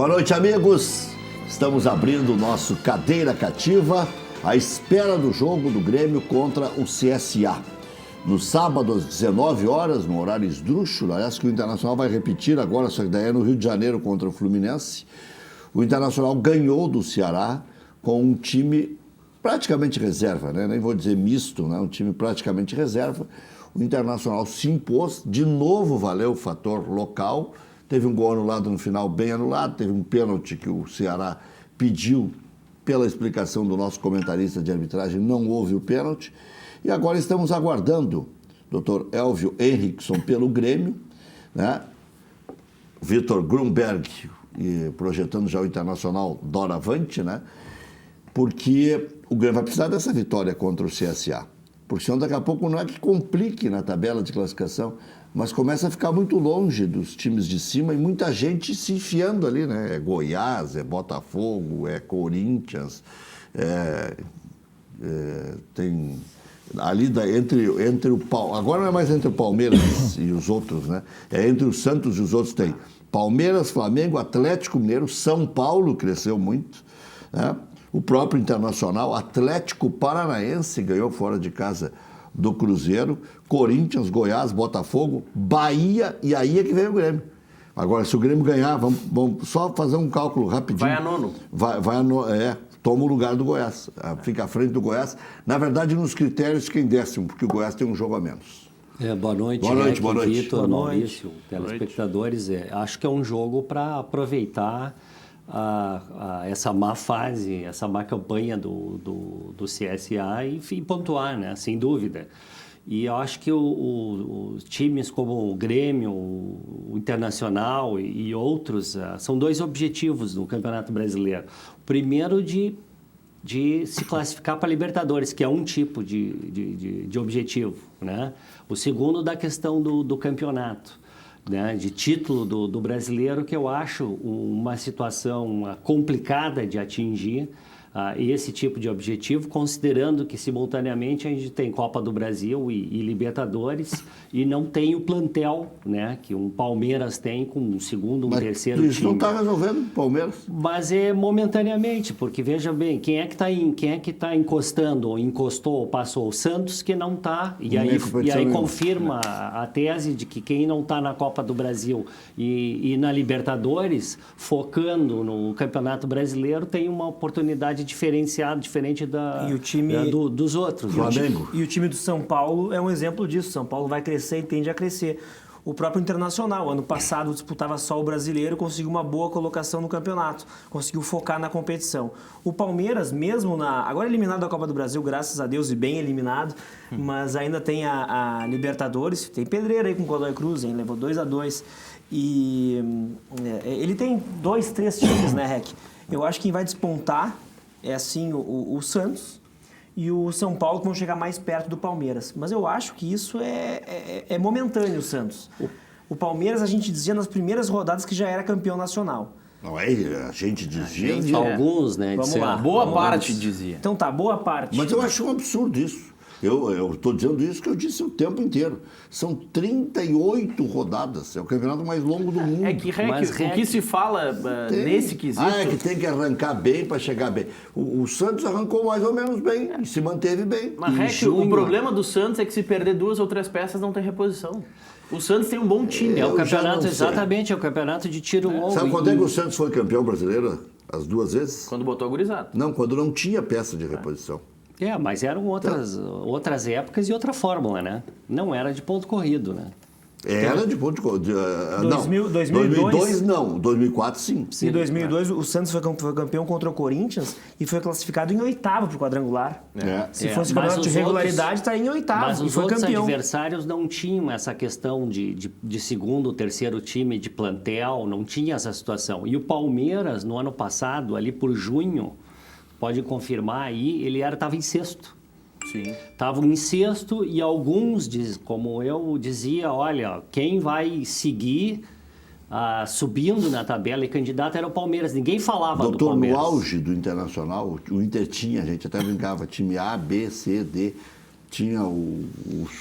Boa noite, amigos. Estamos abrindo o nosso Cadeira Cativa à espera do jogo do Grêmio contra o CSA. No sábado, às 19 horas, no horário esdrúxulo, aliás, que o Internacional vai repetir agora, só que daí é no Rio de Janeiro contra o Fluminense. O Internacional ganhou do Ceará com um time praticamente reserva, né? Nem vou dizer misto, né? Um time praticamente reserva. O Internacional se impôs, de novo valeu o fator local. Teve um gol anulado no final, bem anulado. Teve um pênalti que o Ceará pediu, pela explicação do nosso comentarista de arbitragem, não houve o pênalti. E agora estamos aguardando o Dr. Elvio Henrickson pelo Grêmio, né? Vitor Grunberg projetando já o Internacional doravante, né? Porque o Grêmio vai precisar dessa vitória contra o CSA. Porque senão daqui a pouco não é que complique na tabela de classificação, mas começa a ficar muito longe dos times de cima e muita gente se enfiando ali, né? É Goiás, é Botafogo, é Corinthians, tem ali entre o agora não é mais entre o Palmeiras e os outros, né? É entre o Santos e os outros tem Palmeiras, Flamengo, Atlético Mineiro, São Paulo cresceu muito, né? O próprio Internacional, Atlético Paranaense ganhou fora de casa do Cruzeiro, Corinthians, Goiás, Botafogo, Bahia, e aí é que vem o Grêmio. Agora, se o Grêmio ganhar, vamos só fazer um cálculo rapidinho. Vai a nono. Toma o lugar do Goiás, fica à frente do Goiás. Na verdade, nos critérios, quem décimo, porque o Goiás tem um jogo a menos. Boa noite, Vitor, Maurício, telespectadores. Acho que é um jogo para aproveitar essa má fase, essa má campanha do CSA e pontuar, né? Sem dúvida. E eu acho que os times como o Grêmio, o Internacional e outros são dois objetivos no Campeonato Brasileiro. O primeiro de se classificar para a Libertadores, que é um tipo de objetivo, né? O segundo da questão do campeonato, né? De título do brasileiro, que eu acho uma situação complicada de atingir esse tipo de objetivo, considerando que simultaneamente a gente tem Copa do Brasil e Libertadores e não tem o plantel, né, que um Palmeiras tem com um segundo, terceiro time. Isso não está resolvendo o Palmeiras. Mas é momentaneamente, porque veja bem, quem é que está encostando, ou encostou, ou passou? O Santos, que não está, e aí confirma a tese de que quem não está na Copa do Brasil e na Libertadores, focando no Campeonato Brasileiro, tem uma oportunidade diferenciado, diferente dos outros. Flamengo. E o time do São Paulo é um exemplo disso. São Paulo vai crescer e tende a crescer. O próprio Internacional, ano passado, disputava só o brasileiro, conseguiu uma boa colocação no campeonato, conseguiu focar na competição. O Palmeiras, mesmo agora eliminado da Copa do Brasil, graças a Deus, e bem eliminado, mas ainda tem a Libertadores, tem pedreira aí com o Godoy Cruz, hein? Levou 2-2. E ele tem 2, 3 times, né, Rec? Eu acho que quem vai despontar é assim o Santos e o São Paulo, que vão chegar mais perto do Palmeiras. Mas eu acho que isso é momentâneo, o Santos. O Palmeiras, a gente dizia nas primeiras rodadas que já era campeão nacional. Não é? A gente dizia. Alguns, né? Vamos lá. Boa parte dizia. Então tá, boa parte. Mas eu acho um absurdo isso. Eu estou dizendo isso que eu disse o tempo inteiro. São 38 rodadas. É o campeonato mais longo do mundo. É que, o que se fala nesse quesito... é que tem que arrancar bem para chegar bem. O Santos arrancou mais ou menos bem e se manteve bem. Mas, o problema do Santos é que se perder 2 ou 3 peças não tem reposição. O Santos tem um bom time. É o campeonato, exatamente, é o campeonato de tiro longo. Sabe quando é que o Santos foi campeão brasileiro? As 2 vezes? Quando botou a gurizada. Não, quando não tinha peça de reposição. Mas eram outras épocas e outra fórmula, né? Não era de ponto corrido, né? Era de ponto corrido. 2002 não. 2004 sim. Em 2002 o Santos foi campeão contra o Corinthians e foi classificado em 8º para o quadrangular. Se fosse campeonato de regularidade, está em 8º. Mas os foi outros campeão. adversários não tinham essa questão de segundo, terceiro time de plantel, não tinha essa situação. E o Palmeiras, no ano passado, ali por junho, pode confirmar aí, ele estava em sexto. Sim. Estavam em sexto e alguns, como eu dizia, olha, quem vai seguir subindo na tabela e candidato era o Palmeiras. Ninguém falava do Palmeiras. No auge do Internacional, o Inter tinha, a gente até brincava, time A, B, C, D. Tinha o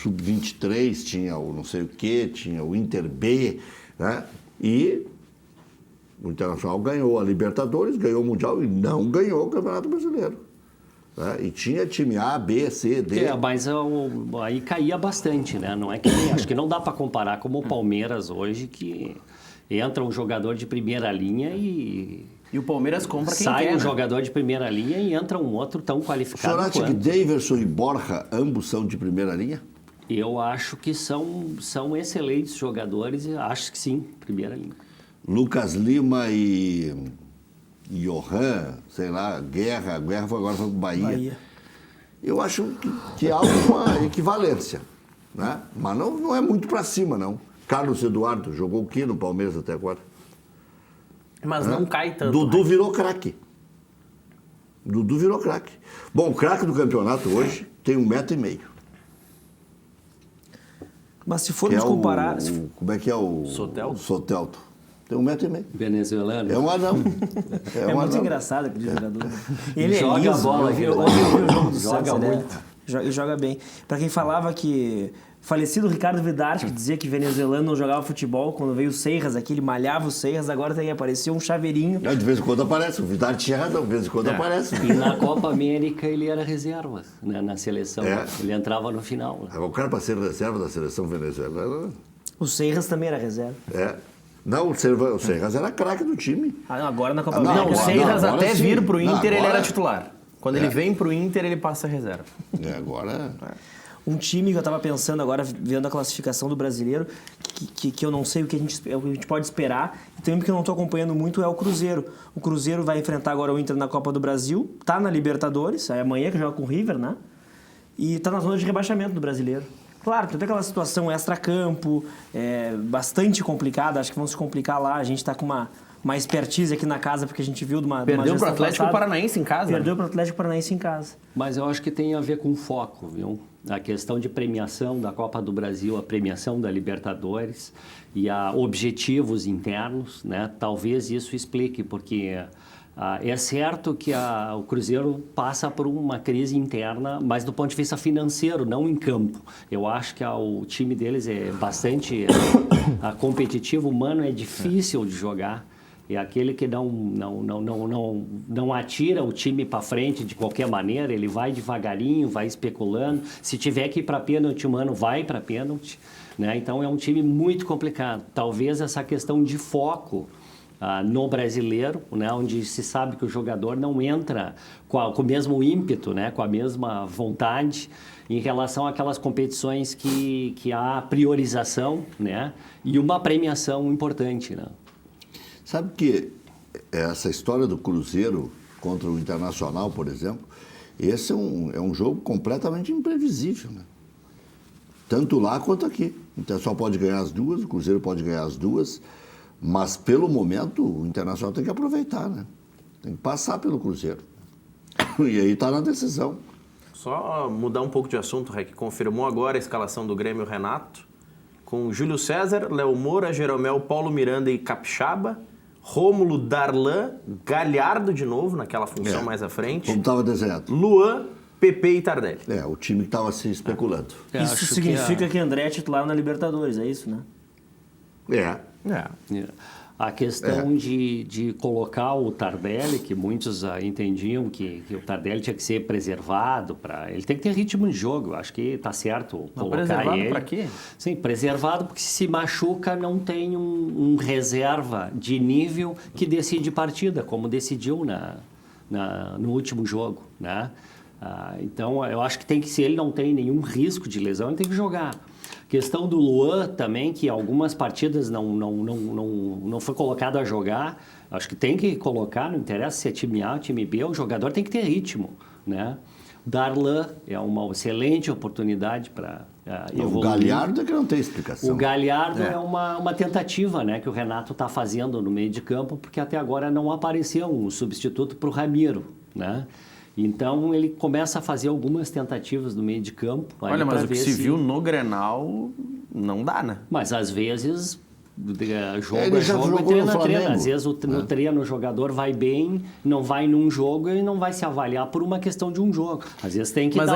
Sub-23, tinha o não sei o quê, tinha o Inter B, né? E O Internacional ganhou a Libertadores, ganhou o Mundial e não ganhou o Campeonato Brasileiro. Né? E tinha time A, B, C, D. Mas aí caía bastante, né? Não é que acho que não dá para comparar como o Palmeiras hoje, que entra um jogador de primeira linha e o Palmeiras compra quem sai quer, um jogador de primeira linha e entra um outro tão qualificado O senhor acha quanto. que Daverson e Borja ambos são de primeira linha? Eu acho que são excelentes jogadores e acho que sim, primeira linha. Lucas Lima e Johan, sei lá, Guerra foi agora para o Bahia. Eu acho que há uma equivalência, né? Mas não é muito para cima, não. Carlos Eduardo jogou o quê no Palmeiras até agora? Mas não cai tanto. Dudu virou craque. Bom, o craque do campeonato hoje tem 1,5 m. Mas se formos comparar... como é que é o... Soteldo. Tem 1,5 m. Venezuelano. É um anão. É muito engraçado aquele jogador. Ele joga liso, bola, eu vi o jogo do joga Santos, muito. E joga bem. Para quem falava que... Falecido Ricardo Vidarte, que dizia que venezuelano não jogava futebol, quando veio o Seiras aqui, ele malhava o Seiras, agora apareceu um chaveirinho. De vez em quando aparece, o Vidarte tinha razão, de vez em quando aparece. E na Copa América ele era reserva, né, na seleção. Ele entrava no final. Né? O cara para ser reserva da seleção venezuelana... O Seiras também era reserva. Não, o Seiras era craque do time. Agora na Copa América. Não, o Seiras até sim. vir pro Inter, ele Agora- era titular. Quando ele vem pro Inter, ele passa a reserva. Agora... Um time que eu estava pensando agora, vendo a classificação do brasileiro, que eu não sei o que a gente pode esperar, e também porque eu não estou acompanhando muito, é o Cruzeiro. O Cruzeiro vai enfrentar agora o Inter na Copa do Brasil, tá na Libertadores, é amanhã que joga com o River, né? E tá na zona de rebaixamento do brasileiro. Claro, tem aquela situação extra-campo, bastante complicada, acho que vão se complicar lá, a gente está com uma expertise aqui na casa, porque a gente viu de uma Perdeu pro gestão Atlético passada. Paranaense em casa. Perdeu pro Atlético Paranaense em casa. Mas eu acho que tem a ver com foco, viu? A questão de premiação da Copa do Brasil, a premiação da Libertadores e a objetivos internos, né? Talvez isso explique, porque é certo que o Cruzeiro passa por uma crise interna, mas do ponto de vista financeiro, não em campo. Eu acho que o time deles é bastante competitivo, humano, é difícil de jogar. É aquele que não atira o time para frente de qualquer maneira, ele vai devagarinho, vai especulando. Se tiver que ir para pênalti, o mano vai para pênalti. Né? Então é um time muito complicado. Talvez essa questão de foco no brasileiro, né? Onde se sabe que o jogador não entra com o mesmo ímpeto, né? Com a mesma vontade, em relação àquelas competições que há priorização, né? E uma premiação importante, né? Sabe que essa história do Cruzeiro contra o Internacional, por exemplo, esse é um jogo completamente imprevisível, né? Tanto lá quanto aqui. O Internacional pode ganhar as duas, o Cruzeiro pode ganhar as duas, mas pelo momento o Internacional tem que aproveitar, né? Tem que passar pelo Cruzeiro. E aí está na decisão. Só mudar um pouco de assunto, Rec, confirmou agora a escalação do Grêmio Renato, com Júlio César, Léo Moura, Jeromel, Paulo Miranda e Capixaba, Rômulo, Darlan, Galhardo de novo, naquela função mais à frente. Como estava desenhado. Luan, PP e Tardelli. O time que estava se especulando. Isso significa que André é titular na Libertadores, é isso, né? A questão de colocar o Tardelli, que muitos entendiam que o Tardelli tinha que ser preservado, ele tem que ter ritmo de jogo, eu acho que está certo colocar preservado ele. para quê? Sim, preservado porque se machuca não tem um reserva de nível que decide partida, como decidiu no último jogo, né? Então, eu acho que se ele não tem nenhum risco de lesão, ele tem que jogar. Questão do Luan também, que algumas partidas não foi colocado a jogar. Acho que tem que colocar, não interessa se é time A ou time B, o jogador tem que ter ritmo, né? Darlan é uma excelente oportunidade para evoluir. O Galhardo é que não tem explicação. O Galhardo é uma tentativa, né, que o Renato está fazendo no meio de campo, porque até agora não apareceu um substituto para o Ramiro, né? Então, ele começa a fazer algumas tentativas no meio de campo. Olha, mas o que se viu no Grenal não dá, né? Mas, às vezes, Jogo é jogo e treino é treino. Às vezes no treino o jogador vai bem, não vai num jogo e não vai se avaliar por uma questão de um jogo. Às vezes tem que mas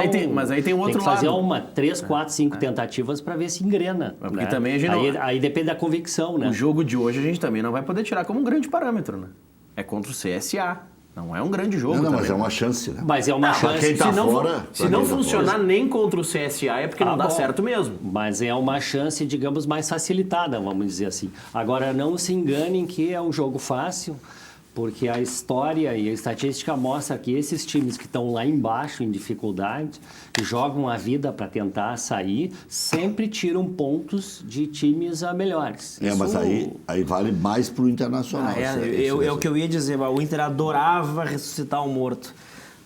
aí tem um outro tem que fazer lado. 3, 4, 5 tentativas para ver se engrena. Porque também a gente aí depende da convicção, né? O jogo de hoje a gente também não vai poder tirar como um grande parâmetro, né? É contra o CSA. Não é um grande jogo. Não, também, mas é uma chance, né? Mas é uma chance. Quem tá fora, se não funcionar nem contra o CSA é porque não dá certo mesmo. Mas é uma chance, digamos, mais facilitada, vamos dizer assim. Agora, não se enganem que é um jogo fácil, porque a história e a estatística mostra que esses times que estão lá embaixo em dificuldade, que jogam a vida para tentar sair, sempre tiram pontos de times melhores. Mas aí vale mais para o Internacional. É o que eu ia dizer, o Inter adorava ressuscitar o morto.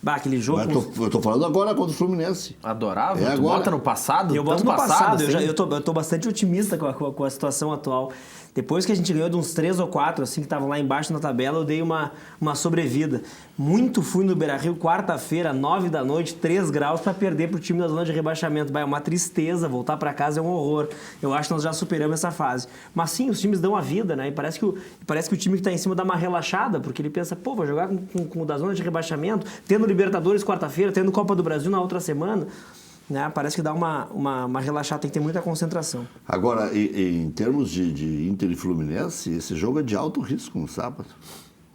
Aquele jogo... Eu tô falando agora contra o Fluminense. Adorava? Tu agora. Bota no passado? Eu boto no passado. Eu tô bastante otimista com a situação atual. Depois que a gente ganhou de uns 3 ou 4, assim, que estavam lá embaixo na tabela, eu dei uma sobrevida. Muito fui no Beira-Rio, quarta-feira, 9 da noite, 3 graus, para perder pro time da zona de rebaixamento. É uma tristeza, voltar para casa é um horror. Eu acho que nós já superamos essa fase. Mas sim, os times dão a vida, né? E parece que o time que tá em cima dá uma relaxada, porque ele pensa, vou jogar com o da zona de rebaixamento, tendo Libertadores quarta-feira, tendo Copa do Brasil na outra semana. Né? Parece que dá uma relaxada, tem que ter muita concentração. Agora, em termos de Inter e Fluminense, esse jogo é de alto risco no sábado.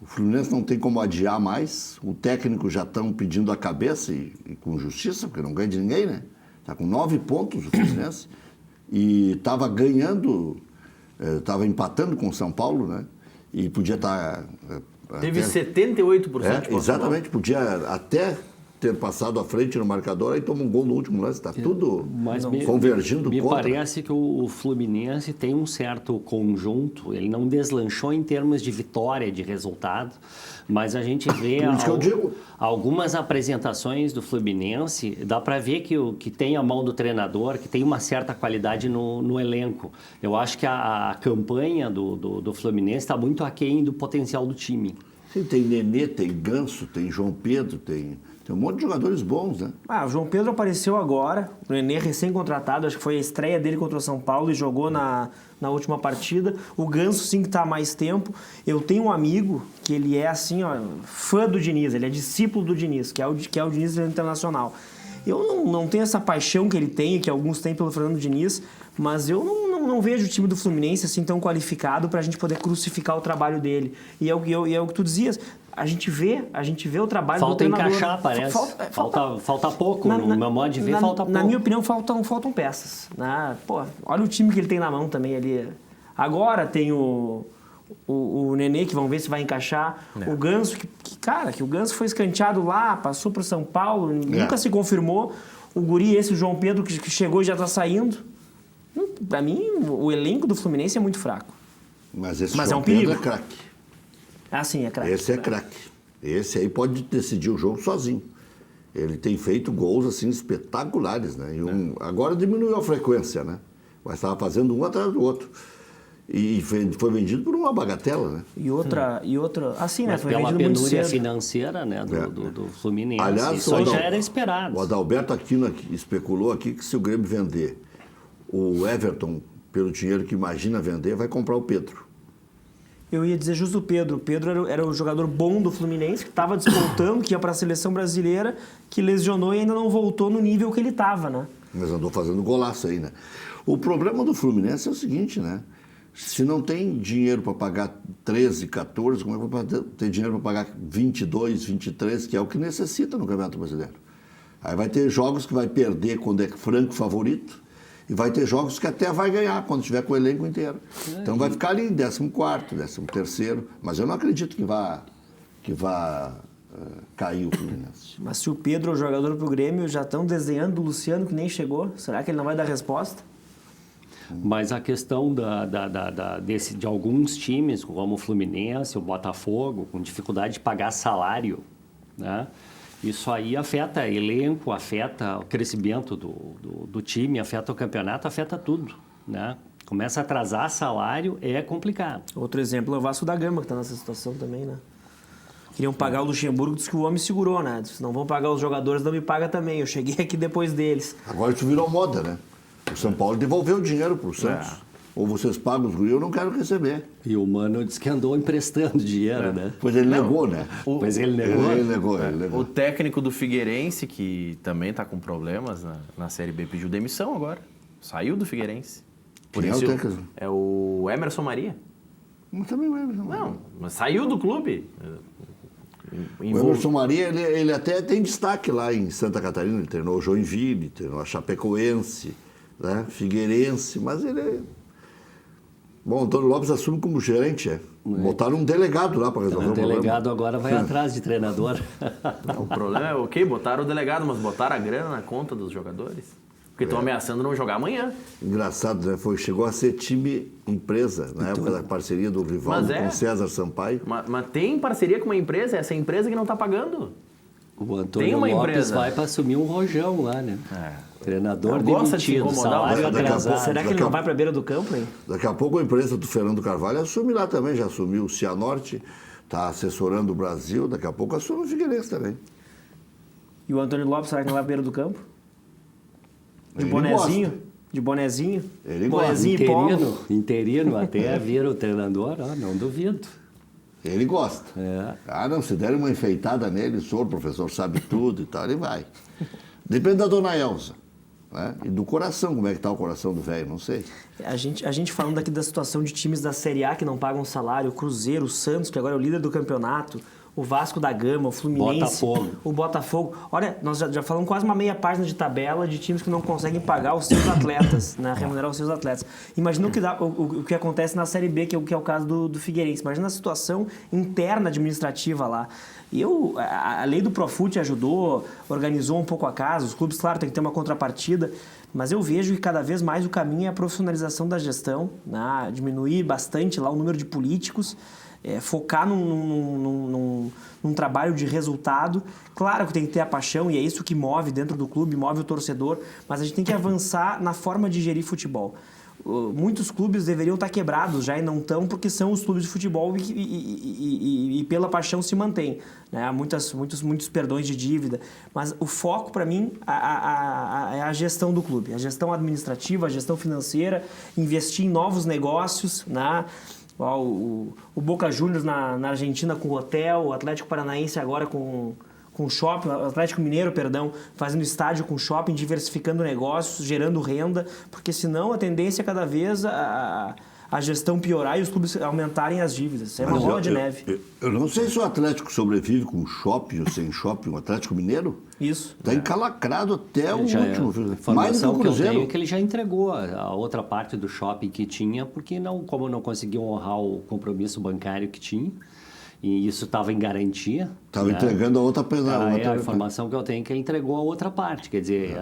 O Fluminense não tem como adiar mais, o técnico já estão pedindo a cabeça e com justiça, porque não ganha de ninguém, né? Está com 9 pontos o Fluminense e estava ganhando, estava empatando com o São Paulo, né? E podia estar... Teve 78% de exatamente, podia até ter passado à frente no marcador, aí toma um gol no último lance, está tudo convergindo me contra. Me parece que o Fluminense tem um certo conjunto, ele não deslanchou em termos de vitória, de resultado, mas a gente vê algumas apresentações do Fluminense, dá para ver que tem a mão do treinador, que tem uma certa qualidade no elenco. Eu acho que a campanha do Fluminense está muito aquém do potencial do time. Sim, tem Nenê, tem Ganso, tem João Pedro, tem um monte de jogadores bons, né? O João Pedro apareceu agora, o Nenê recém-contratado, acho que foi a estreia dele contra o São Paulo e jogou na última partida. O Ganso sim que está há mais tempo. Eu tenho um amigo que ele é assim, fã do Diniz, ele é discípulo do Diniz, que é o Diniz Internacional. Eu não tenho essa paixão que ele tem, que alguns têm pelo Fernando Diniz, mas eu não vejo o time do Fluminense assim tão qualificado para a gente poder crucificar o trabalho dele. E é o que tu dizias. A gente vê o trabalho do treinador. Falta encaixar, parece. Falta pouco. No meu modo de ver, falta pouco. Na minha opinião, faltam peças. Né? Olha o time que ele tem na mão também ali. Agora tem o Nenê, que vamos ver se vai encaixar. O Ganso, que o Ganso foi escanteado lá, passou para o São Paulo, nunca se confirmou. O guri, o João Pedro, que chegou e já está saindo. Para mim, o elenco do Fluminense é muito fraco. Mas esse João é um perigo. Pedro é craque. Sim, é craque. Esse é craque. Esse aí pode decidir o jogo sozinho. Ele tem feito gols assim espetaculares, né? Agora diminuiu a frequência, né? Mas estava fazendo um atrás do outro. E foi vendido por uma bagatela, né? E outra assim, né? Mas foi pela vendido penúria muito cedo. financeira, né, do Fluminense. Aliás, isso já era esperado. O Adalberto Aquino especulou aqui que se o Grêmio vender o Everton pelo dinheiro que imagina vender, vai comprar o Pedro. Eu ia dizer justo o Pedro. O Pedro era o jogador bom do Fluminense, que estava despontando, que ia para a seleção brasileira, que lesionou e ainda não voltou no nível que ele estava, né? Mas andou fazendo golaço aí, né? O problema do Fluminense é o seguinte, né? Se não tem dinheiro para pagar 13, 14, como é que vai ter dinheiro para pagar 22, 23, que é o que necessita no Campeonato Brasileiro? Aí vai ter jogos que vai perder quando é franco favorito, e vai ter jogos que até vai ganhar quando estiver com o elenco inteiro. Então vai ficar ali em 14º, 13º, mas eu não acredito que vá cair o Fluminense. Mas se o Pedro é o jogador pro Grêmio, já estão desenhando o Luciano que nem chegou, será que ele não vai dar resposta? Mas a questão de alguns times, como o Fluminense, o Botafogo, com dificuldade de pagar salário, né? Isso aí afeta elenco, afeta o crescimento do time, afeta o campeonato, afeta tudo, né? Começa a atrasar salário, é complicado. Outro exemplo é o Vasco da Gama, que está nessa situação também, né? Queriam pagar o Luxemburgo, disse que o homem segurou, né? Disse, não vão pagar os jogadores, não me paga também. Eu cheguei aqui depois deles. Agora isso virou moda, né? O São Paulo devolveu o dinheiro para o Santos. ou vocês pagam os guris, eu não quero receber. E o Mano disse que andou emprestando dinheiro, né? Pois ele negou, né? Pois ele negou. Ele negou. O técnico do Figueirense, que também está com problemas na Série B, pediu demissão agora. Saiu do Figueirense. Por Quem isso, é o técnico? É o Emerson Maria. Mas também o Emerson Maria. Não, mas saiu do clube. O Emerson Maria, ele até tem destaque lá em Santa Catarina. Ele treinou o Joinville, treinou a Chapecoense, né? Figueirense, mas ele... Bom, o Antônio Lopes assume como gerente, Botaram um delegado lá para resolver o problema. O delegado agora vai atrás de treinador. O problema é, ok, botaram o delegado, mas botaram a grana na conta dos jogadores. Porque estão ameaçando não jogar amanhã. Engraçado, né? Chegou a ser time empresa, na época da parceria do Rivaldo com César Sampaio. Mas tem parceria com uma empresa, essa empresa que não está pagando. O Antônio Lopes vai para assumir um rojão lá, né? Treinador demitido, salário atrasado. Será que ele não vai para a beira do campo, hein? Daqui a pouco a empresa do Fernando Carvalho assume lá também, já assumiu o Cianorte, está assessorando o Brasil, daqui a pouco assume o Figueirense também. E o Antônio Lopes, será que não vai para a beira do campo? De Ele bonezinho? gosta. De bonezinho? Ele bonezinho gosta. Interino até vira o treinador, não duvido. Ele gosta. É. Ah, não, se der uma enfeitada nele, o professor sabe tudo e tal, ele vai. Depende da dona Elza. Né? E do coração, como é que está o coração do velho, não sei. A gente falando aqui da situação de times da Série A que não pagam salário, o Cruzeiro, o Santos, que agora é o líder do campeonato, o Vasco da Gama, o Fluminense, o Botafogo. Olha, nós já falamos quase uma meia página de tabela de times que não conseguem pagar os seus atletas, né? Remunerar os seus atletas. Imagina o que acontece na Série B, que é o caso do Figueirense. Imagina a situação interna administrativa lá. E a lei do Profut ajudou, organizou um pouco a casa, os clubes, claro, tem que ter uma contrapartida, mas eu vejo que cada vez mais o caminho é a profissionalização da gestão, né? Diminuir bastante lá o número de políticos, focar num trabalho de resultado. Claro que tem que ter a paixão, e é isso que move dentro do clube, move o torcedor, mas a gente tem que avançar na forma de gerir futebol. Muitos clubes deveriam estar quebrados já e não estão, porque são os clubes de futebol e pela paixão se mantém, né? Muitos perdões de dívida, mas o foco para mim é a gestão do clube, a gestão administrativa, a gestão financeira, investir em novos negócios, né? O Boca Juniors na Argentina com hotel, o Atlético Paranaense agora com shopping, o Atlético Mineiro, perdão, fazendo estádio com shopping, diversificando negócios, gerando renda, porque senão a tendência é cada vez a gestão piorar e os clubes aumentarem as dívidas. Isso é uma bola de neve. Eu não sei se o Atlético sobrevive com shopping ou sem shopping, o Atlético Mineiro. Isso. Está encalacrado até o último. Mais do que o Cruzeiro. Que eu tenho é que ele já entregou a outra parte do shopping que tinha, porque como não conseguiu honrar o compromisso bancário que tinha, e isso estava em garantia. Estava entregando a outra pesada. A informação que eu tenho é que ele entregou a outra parte. Quer dizer,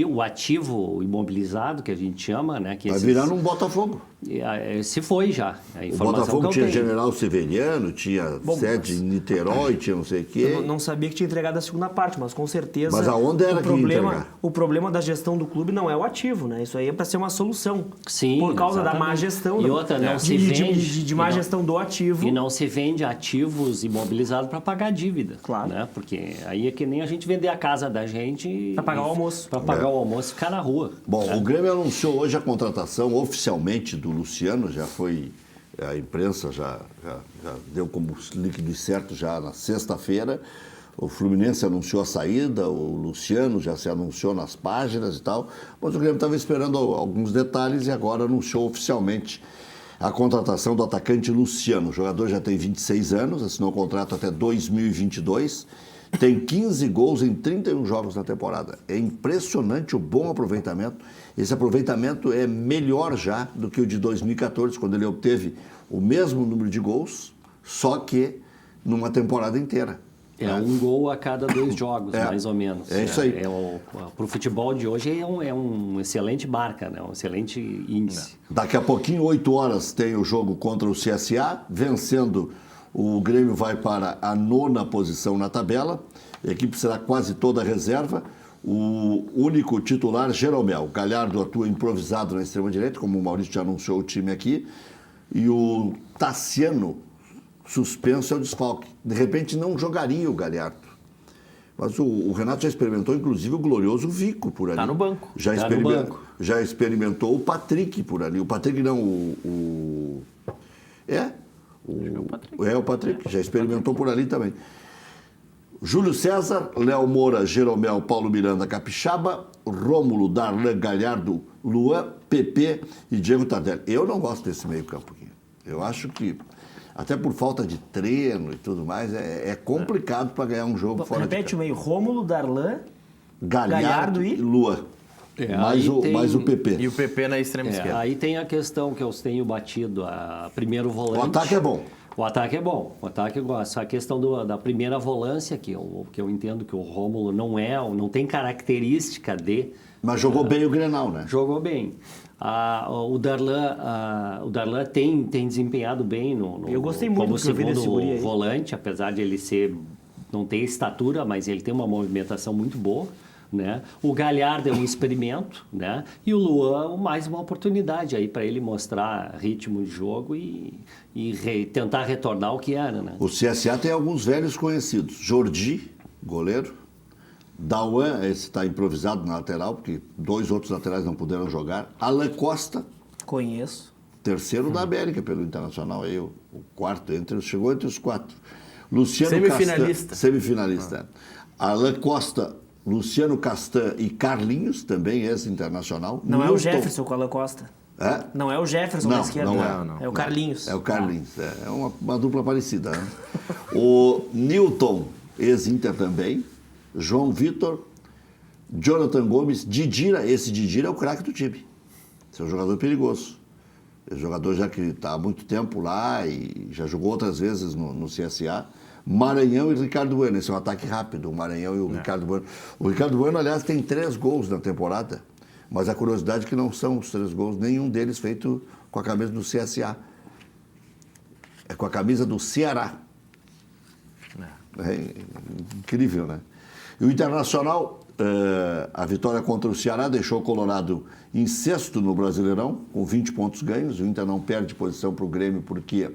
o ativo imobilizado, que a gente chama, né? Que vai virar num Botafogo. Se foi já. O Botafogo tinha General Severiano, tinha sede em Niterói, tinha não sei o quê. Eu não sabia que tinha entregado a segunda parte, mas com certeza... Mas aonde era que ia entregar? O problema da gestão do clube não é o ativo, né? Isso aí é para ser uma solução. Sim, por causa da má gestão. E outra, não se vende... De má gestão do ativo. E não se vende ativos imobilizados para pagar a dívida. Claro. Né? Porque aí é que nem a gente vender a casa da gente... Para pagar o almoço. Para pagar o almoço e ficar na rua. Bom, o Grêmio anunciou hoje a contratação oficialmente do Luciano, já foi... A imprensa já deu como líquido certo já na sexta-feira. O Fluminense anunciou a saída, o Luciano já se anunciou nas páginas e tal, mas o Grêmio estava esperando alguns detalhes e agora anunciou oficialmente a contratação do atacante Luciano. O jogador já tem 26 anos, assinou o contrato até 2022, tem 15 gols em 31 jogos na temporada. É impressionante o bom aproveitamento. Esse aproveitamento é melhor já do que o de 2014, quando ele obteve o mesmo número de gols, só que numa temporada inteira. É um gol a cada 2 jogos, mais ou menos. É isso aí. Para o futebol de hoje é um excelente marca, né? Um excelente índice. Daqui a pouquinho, 8 horas, tem o jogo contra o CSA. Vencendo, o Grêmio vai para a 9ª posição na tabela. A equipe será quase toda reserva. O único titular, Jeromel. Galhardo atua improvisado na extrema-direita, como o Maurício já anunciou o time aqui. E o Tassiano, suspenso, é o desfalque. De repente, não jogaria o Galhardo. Mas o Renato já experimentou, inclusive, o glorioso Vico por ali. Tá no banco. Já experimentou o Patrick por ali. O Patrick não, o Patrick. Já experimentou por ali também. Júlio César, Léo Moura, Jeromel, Paulo Miranda, Capixaba, Rômulo, Darlan, Galhardo, Luan, Pepe e Diego Tardelli. Eu não gosto desse meio campo aqui. Eu acho que, até por falta de treino e tudo mais, é complicado para ganhar um jogo fora de casa. Repete o meio. Rômulo, Darlan, Galhardo e Luan. Mais o PP. E o PP na extrema esquerda. Aí tem a questão que eu tenho batido, a primeiro volante. O ataque é bom. O ataque é bom, o ataque eu gosto. A questão da primeira volância, que eu entendo que o Rômulo não tem característica de... Mas jogou bem o Grenal, né? Jogou bem. O Darlan tem desempenhado bem eu gostei muito como do que eu vi desse guri segundo aí. volante, apesar de ele não ter estatura, mas ele tem uma movimentação muito boa. Né? O Galhardo é um experimento, né? E o Luan mais uma oportunidade aí para ele mostrar ritmo de jogo e tentar retornar o que era, né? O CSA tem alguns velhos conhecidos. Jordi, goleiro. Dauan, esse está improvisado na lateral, porque 2 outros laterais não puderam jogar. Alan Costa. Conheço. Terceiro da América pelo Internacional, aí o quarto, chegou entre os 4. Luciano Semifinalista. Semifinalista. Alan Costa, Luciano Castan e Carlinhos, também ex-internacional. Não é o Jefferson com o Alan Costa. É? Não é o Jefferson da esquerda. Não. É o Carlinhos. É o Carlinhos. É uma dupla parecida. Né? O Newton, ex-Inter também. João Vitor, Jonathan Gomes, Didira. Esse Didira é o craque do time. Esse é um jogador perigoso. É um jogador já que está há muito tempo lá e já jogou outras vezes no CSA. Maranhão e Ricardo Bueno. Esse é um ataque rápido, o Maranhão e o Ricardo Bueno. O Ricardo Bueno, aliás, tem 3 gols na temporada, mas a curiosidade é que não são os 3 gols, nenhum deles feito com a camisa do CSA. É com a camisa do Ceará. É incrível, né? E o Internacional, a vitória contra o Ceará deixou o Colorado em 6º no Brasileirão, com 20 pontos ganhos. O Inter não perde posição para o Grêmio porque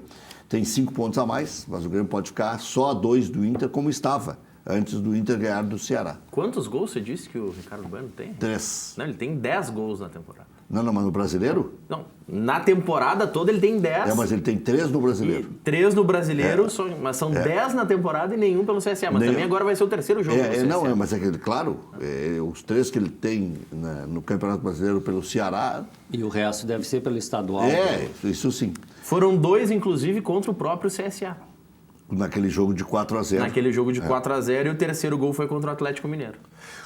tem 5 pontos a mais, mas o Grêmio pode ficar só a 2 do Inter, como estava antes do Inter ganhar do Ceará. Quantos gols você disse que o Ricardo Bueno tem? 3. Não, ele tem 10 gols na temporada. Não, mas no Brasileiro? Não, na temporada toda ele tem 10. Mas ele tem 3 no Brasileiro. 3 no Brasileiro, mas são 10 na temporada e nenhum pelo CSA. Mas também agora vai ser o 3º jogo do CSA. Mas é que, claro, os 3 que ele tem no Campeonato Brasileiro pelo Ceará... E o resto deve ser pelo estadual. Isso sim. Foram 2, inclusive, contra o próprio CSA. Naquele jogo de 4-0. Naquele jogo de 4-0 e o 3º gol foi contra o Atlético Mineiro.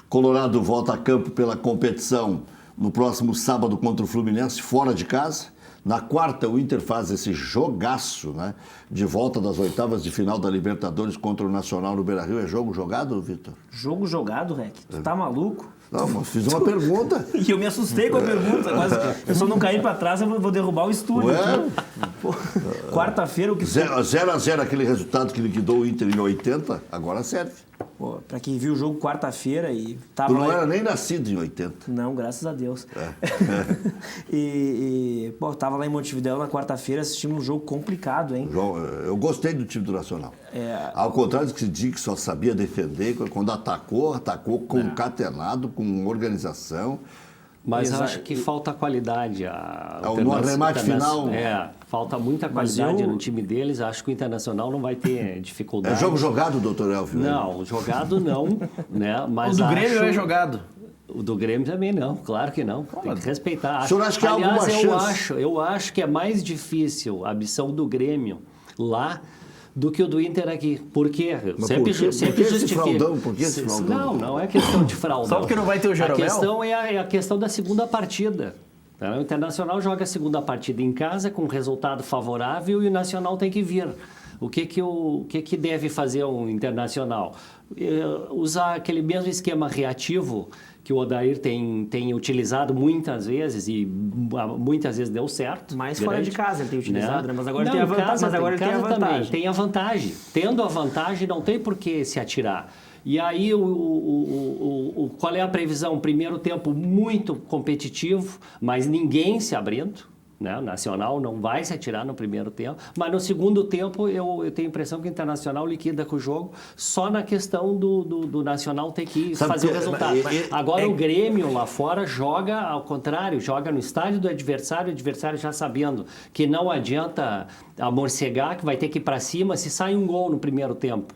Colorado volta a campo pela competição no próximo sábado contra o Fluminense, fora de casa. Na quarta, o Inter faz esse jogaço, né? De volta das oitavas de final da Libertadores contra o Nacional no Beira-Rio. É jogo jogado, Vitor? Jogo jogado, Rec? Tu tá maluco? Não, mas fiz uma pergunta. E eu me assustei com a pergunta. Mas se eu não cair pra trás, eu vou derrubar o estúdio. Quarta-feira, o que... 0-0, aquele resultado que liquidou o Inter em 80, agora serve. Pô, pra quem viu o jogo quarta-feira e tava Tu não lá... era nem nascido em 80. Não, graças a Deus. Tava lá em Montevidéu na quarta-feira assistindo um jogo complicado, hein? Eu gostei do time do Nacional. Ao contrário do que se diz que só sabia defender, quando atacou concatenado, com organização. Mas acho que falta qualidade. No arremate final... falta muita qualidade no time deles. Acho que o Internacional não vai ter dificuldade. É jogo jogado, doutor Elvio? Não, jogado não. Né? Mas o do Grêmio é jogado. O do Grêmio também não, claro que não. Tem que respeitar. O senhor acha que há alguma chance? Eu acho que é mais difícil a missão do Grêmio lá do que o do Inter aqui. Por quê? Sempre justifica. Por que esse fraudão? Não é questão de fraudão. Só porque não vai ter o Jeromel? A questão é a questão da segunda partida. O Internacional joga a segunda partida em casa com resultado favorável e o Nacional tem que vir. O que deve fazer um Internacional? Usar aquele mesmo esquema reativo que o Odair tem utilizado muitas vezes e muitas vezes deu certo. Mais fora de casa ele tem utilizado, né? Mas agora ele tem a vantagem. Também tem a vantagem. Tendo a vantagem, não tem por que se atirar. E aí, qual é a previsão? Primeiro tempo muito competitivo, mas ninguém se abrindo. né? O Nacional não vai se atirar no primeiro tempo, mas no segundo tempo eu tenho a impressão que o Internacional liquida com o jogo só na questão do Nacional ter que fazer o resultado. Agora o Grêmio lá fora joga ao contrário, joga no estádio do adversário, o adversário já sabendo que não adianta amorcegar, que vai ter que ir para cima se sai um gol no primeiro tempo.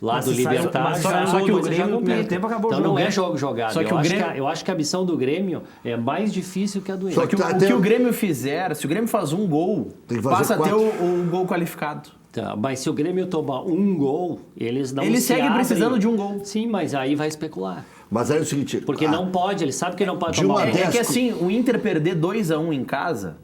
Lá do Libertad, só que o Grêmio no primeiro tempo acabou o jogo. Então não é jogo jogado. Só que eu acho que a missão do Grêmio é mais difícil que a do Só Inter. que o que o Grêmio fizer, se o Grêmio faz um gol, passa a ter o gol qualificado. Tá, mas se o Grêmio tomar um gol, eles não Ele se segue abrem. precisando de um gol. Sim, mas aí vai especular. Mas aí é o seguinte... Porque não pode, ele sabe que não pode de tomar uma um gol. dez- É que assim, o Inter perder 2-1 em casa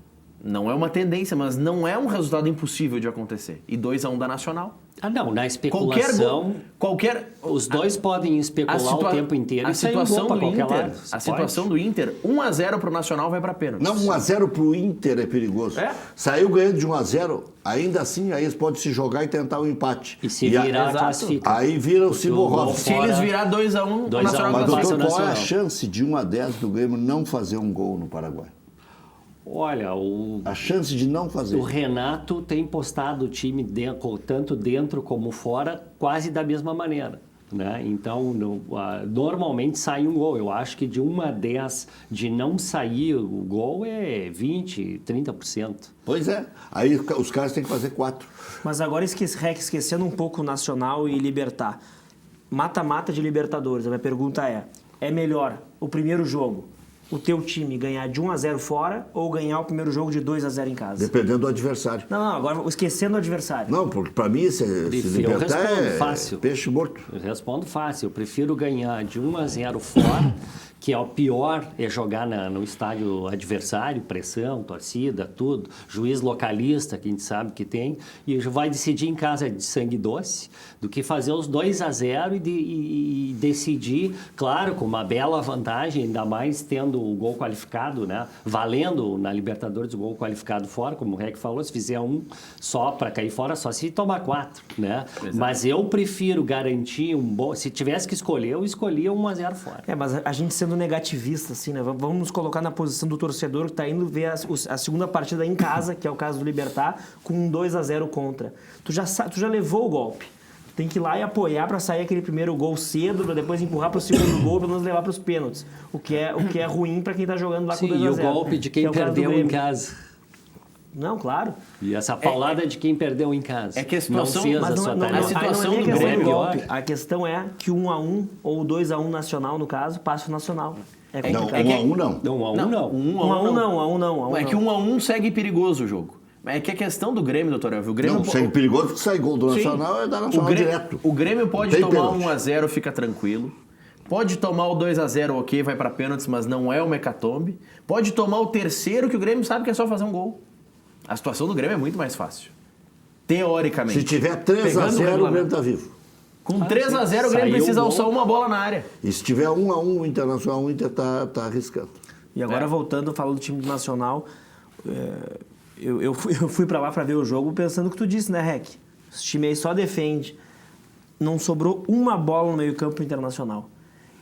não é uma tendência, mas não é um resultado impossível de acontecer. E 2-1 da Nacional. Ah, não, na Qualquer especulação, gol, qualquer... os dois podem especular o tempo inteiro A e sair um situação gol pra do qualquer Inter, lado. a situação do Inter, 1-0 pro Nacional vai pra pênalti. Não, 1-0 pro Inter é perigoso. É? Saiu ganhando de 1-0, ainda assim, aí eles podem se jogar e tentar o empate. E se virar, exato. classifica. Aí vira o Porque o Siborov. gol Se eles virar 2-1, o 2-1, Nacional Mas, Passa o doutor, qual é a Nacional. chance de 1-10 do Grêmio não fazer um gol no Paraguai? Olha, A chance de não fazer. o Renato tem postado o time tanto dentro como fora, quase da mesma maneira. Né? Então, normalmente sai um gol. Eu acho que de 1-10 de não sair o gol é 20%, 30%. Pois é. Aí os caras têm que fazer 4. Mas agora esquecendo um pouco o Nacional e Libertad. Mata-mata de Libertadores. A minha pergunta é melhor o primeiro jogo, o teu time ganhar de 1-0 fora ou ganhar o primeiro jogo de 2-0 em casa? Dependendo do adversário. Não, agora esquecendo o adversário. Não, porque pra mim, se Eu Libertar respondo é fácil. peixe morto. Eu respondo fácil. Eu prefiro ganhar de 1-0 fora, que é o pior, é jogar no estádio adversário, pressão, torcida, tudo. Juiz localista, que a gente sabe que tem, e vai decidir em casa de sangue doce, do que fazer os 2-0 e decidir, claro, com uma bela vantagem, ainda mais tendo o gol qualificado, né? Valendo na Libertadores o gol qualificado fora, como o Rec falou, se fizer um só para cair fora, só se tomar 4, né? Mas eu prefiro garantir um bom... Se tivesse que escolher, eu escolhia 1-0 fora. Mas a gente sendo negativista, assim, né? Vamos nos colocar na posição do torcedor que está indo ver a segunda partida em casa, que é o caso do Libertad, com um 2-0 contra. Tu já levou o golpe. Tu tem que ir lá e apoiar para sair aquele primeiro gol cedo, para depois empurrar para o segundo gol, para nos levar para os pênaltis. O que é ruim para quem está jogando lá com 2-0. E o golpe de quem perdeu em casa. Não, claro. E essa paulada de quem perdeu em casa. É que a situação- não fez Mas a sua não, tarefa. a situação nem a do questão Grêmio- golpe. A questão é que o 1-1 ou o 2-1 nacional, no caso, passa o nacional. É Não, complicado. 1-1 não. Não, 1-1 não. 1-1 não. É que 1-1 segue perigoso o jogo. É que a questão do Grêmio, doutor Elvio, o Grêmio... Não, segue perigoso porque sai gol do Sim. Nacional é da Nacional direto. O Grêmio pode Tem tomar pênalti. 1-0, fica tranquilo. Pode tomar o 2-0, ok, vai pra pênaltis, mas não é uma hecatombe. Pode tomar o terceiro, que o Grêmio sabe que é só fazer um gol. A situação do Grêmio é muito mais fácil. Teoricamente. Se tiver Pegando 3-0, o regulamento. Grêmio tá vivo. Com 3-0, o Grêmio Saiu precisa o gol. alçar uma bola na área. E se tiver 1-1, o Internacional, o Inter tá arriscando. E agora, voltando, falando do time do Nacional, eu fui pra lá pra ver o jogo pensando o que tu disse, né, Rec? Esse time aí só defende. Não sobrou uma bola no meio-campo Internacional.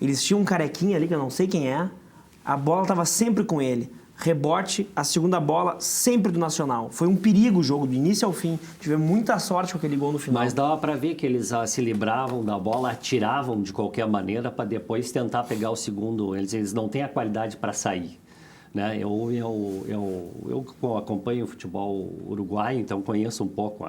Eles tinham um carequinha ali, que eu não sei quem é. A bola tava sempre com ele. Rebote, a segunda bola sempre do Nacional. Foi um perigo o jogo, do início ao fim. Tivemos muita sorte com aquele gol no final. Mas dava para ver que eles se libravam da bola, atiravam de qualquer maneira para depois tentar pegar o segundo. Eles não têm a qualidade para sair. Né? Eu acompanho o futebol uruguaio, então conheço um pouco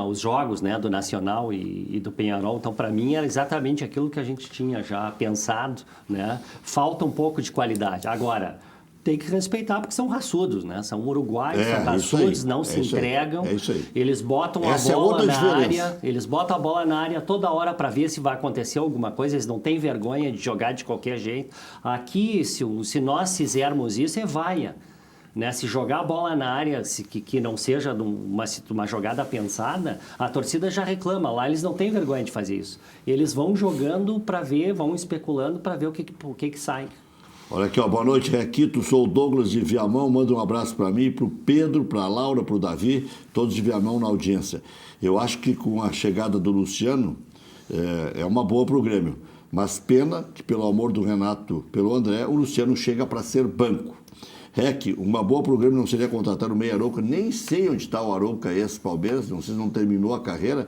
os jogos, né, do Nacional e do Peñarol. Então, para mim, era exatamente aquilo que a gente tinha já pensado. Né? Falta um pouco de qualidade. Agora, tem que respeitar porque são raçudos, né? São uruguaios, são raçudos, não se entregam. É isso aí. Eles botam Essa a bola na diferença. área, eles botam a bola na área toda hora para ver se vai acontecer alguma coisa. Eles não têm vergonha de jogar de qualquer jeito. Aqui, se nós fizermos isso, é vaia. Né? Se jogar a bola na área, que não seja uma jogada pensada, a torcida já reclama. Lá eles não têm vergonha de fazer isso. Eles vão jogando para ver, vão especulando para ver o que sai. Olha aqui, ó, boa noite, Requito, sou o Douglas de Viamão, manda um abraço para mim, para o Pedro, para a Laura, para o Davi, todos de Viamão na audiência. Eu acho que com a chegada do Luciano, é uma boa para o Grêmio. Mas pena que, pelo amor do Renato pelo André, o Luciano chega para ser banco. Rec, uma boa pro Grêmio não seria contratar o meia Arouca, nem sei onde está o Arouca ex-Palmeiras, não sei se não terminou a carreira.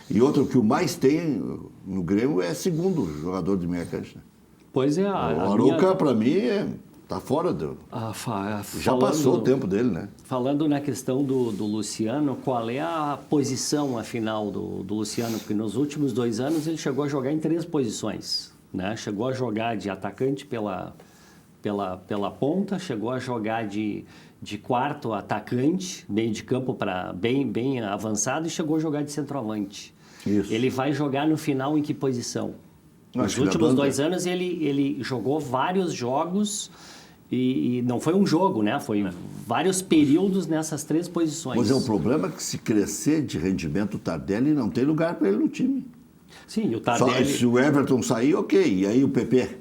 E outro que o mais tem no Grêmio é segundo jogador de meia cancha. Pois é. O Arouca, para mim, tá fora do... Já passou o tempo dele, né? Falando na questão do Luciano, qual é a posição, afinal, do Luciano? Porque nos últimos 2 anos ele chegou a jogar em 3 posições, né? Chegou a jogar de atacante pela ponta, chegou a jogar de quarto atacante, meio de campo para bem avançado, e chegou a jogar de centroavante. Isso. Ele vai jogar no final em que posição? Nos últimos 2 anos ele jogou vários jogos e não foi um jogo, né? Foi vários períodos nessas 3 posições. Pois é, o problema é que se crescer de rendimento o Tardelli, não tem lugar para ele no time. Sim, o Tardelli... Se o Everton sair, ok. E aí o PP?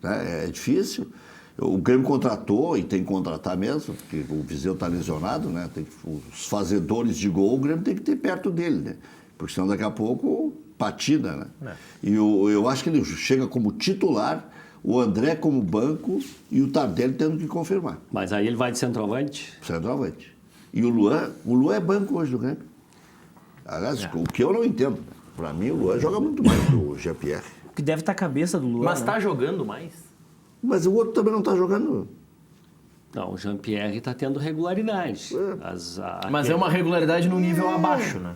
É difícil. O Grêmio contratou, e tem que contratar mesmo, porque o Viseu está lesionado, né? Os fazedores de gol, o Grêmio tem que ter perto dele, né? Porque senão daqui a pouco patina, né? E eu acho que ele chega como titular, o André como banco e o Tardelli tendo que confirmar. Mas aí ele vai de centroavante? Centroavante. E o Luan é banco hoje do Grêmio. Aliás, o que eu não entendo. Para mim, o Luan joga muito mais que o Jean-Pierre. O que deve estar a cabeça do Luan. Mas está jogando mais? Mas o outro também não está jogando. Não, o Jean-Pierre está tendo regularidade. Mas é uma regularidade num nível abaixo, né?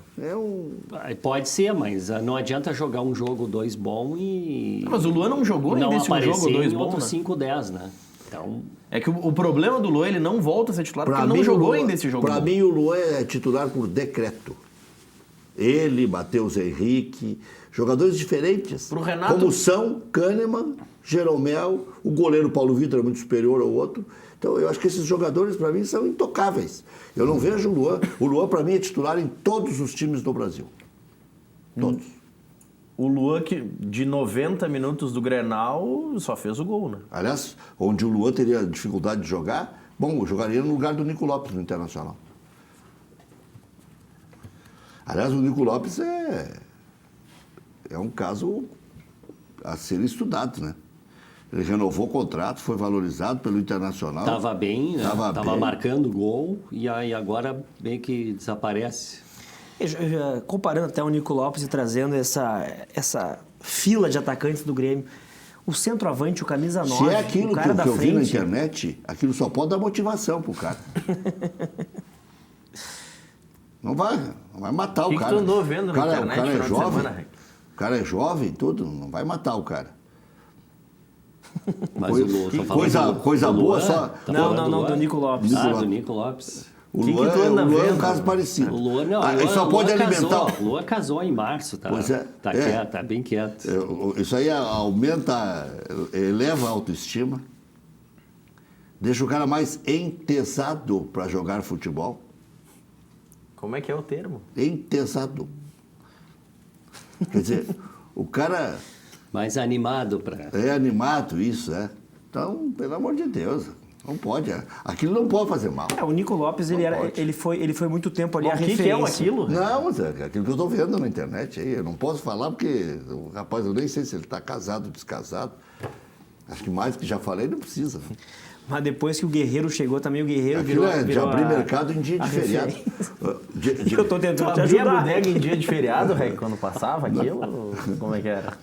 Pode ser, mas não adianta jogar um jogo 2 bom e... Mas o Luan não jogou nem desse um jogo 2 bom, outro né? 5-10, né? Então... É que o problema do Luan, ele não volta a ser titular porque ele não jogou ainda esse jogo. Para mim, o Luan é titular por decreto. Ele, Matheus Henrique, jogadores diferentes. Pro Renato... Como são Kahneman, Jeromel, o goleiro Paulo Vitor é muito superior ao outro. Então, eu acho que esses jogadores, para mim, são intocáveis. Eu não vejo o Luan. O Luan, para mim, é titular em todos os times do Brasil. Todos. O Luan, que de 90 minutos do Grenal, só fez o gol, né? Aliás, onde o Luan teria dificuldade de jogar, bom, eu jogaria no lugar do Nico Lopes no Internacional. Aliás, o Nico Lopes é um caso a ser estudado, né? Ele renovou o contrato, foi valorizado pelo Internacional. Estava bem, né? Estava bem. marcando gol e aí agora meio que desaparece. Comparando até o Nico Lopes e trazendo essa fila de atacantes do Grêmio, o centroavante, o camisa 9, se é aquilo o cara que da eu frente... vi na internet, aquilo só pode dar motivação pro cara. Não vai matar o cara. O que tu andou vendo na internet? O cara é jovem, semana, o cara é jovem, tudo, não vai matar o cara. Mas coisa boa só... Não, do Nico Lopes. Do Nico Lopes. O Luan é um caso parecido. O Luan não. Ele só pode alimentar. O Luan casou em março, tá? Pois é. Quieto, tá bem quieto. Isso aí aumenta, eleva a autoestima, deixa o cara mais entesado para jogar futebol. Como é que é o termo? Entesado. Quer dizer, o cara... Mais animado para... É animado, isso, é. Então, pelo amor de Deus... Não pode, aquilo não pode fazer mal. O Nico Lopes, ele foi muito tempo ali a referência. O que é aquilo? Não, mas é aquilo que eu estou vendo na internet aí. Eu não posso falar porque, rapaz, eu nem sei se ele está casado ou descasado. Acho que mais que já falei, não precisa. Mas depois que o Guerreiro chegou também, o Guerreiro virou de abrir mercado em dia de feriado. Eu estou tentando te abrir ajudar. a bodega em dia de feriado, Rec, quando passava aquilo? Como é que era?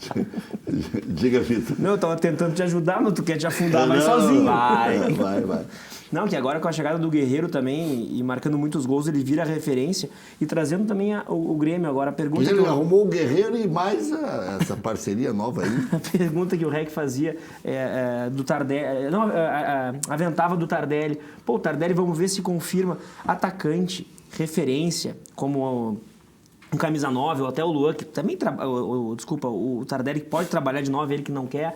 Diga, Vitor. Não, eu estava tentando te ajudar, mas tu quer te afundar mais sozinho. Vai. Não, que agora com a chegada do Guerreiro também, e marcando muitos gols, ele vira referência. E trazendo também o Grêmio agora. A pergunta ele arrumou o Guerreiro e mais essa parceria nova aí. A pergunta que o Rec fazia do Tardelli... aventava do Tardelli. Pô, o Tardelli, vamos ver se confirma. Atacante, referência, como um camisa 9, ou até o Luan, que também... Desculpa, o Tardelli pode trabalhar de 9, ele que não quer...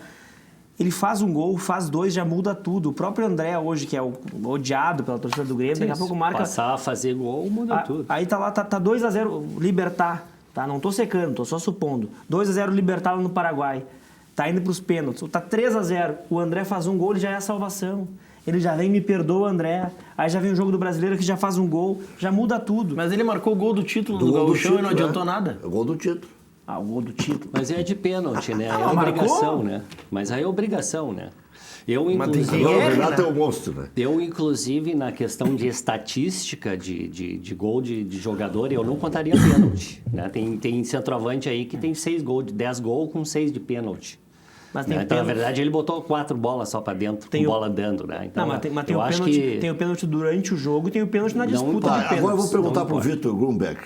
Ele faz um gol, faz 2, já muda tudo. O próprio André hoje, que é o odiado pela torcida do Grêmio, daqui a pouco marca... Passar a fazer gol, muda tudo. Aí tá lá, tá 2-0 Libertad, tá? Não tô secando, tô só supondo. 2-0 Libertad lá no Paraguai. Tá indo pros pênaltis. Tá 3-0. O André faz um gol, ele já é a salvação. Ele já vem, me perdoa, André. Aí já vem o jogo do Brasileiro que já faz um gol, já muda tudo. Mas ele marcou o gol do título do Gauchão e não adiantou nada. É o gol do título. o gol do título. Mas é de pênalti, né? É obrigação, né? Mas aí é obrigação, né? O Renato é um monstro, né? Eu, inclusive, na questão de estatística de gol de jogador, eu não contaria pênalti. Né? Tem centroavante aí que tem 10 gols com 6 de pênalti. Mas tem então, na verdade, ele botou 4 bolas só para dentro, com bola dando, né? Então, mas tem o pênalti, tem o pênalti durante o jogo e tem o pênalti na disputa de pênaltis. Agora eu vou perguntar para o Vitor Grumbeck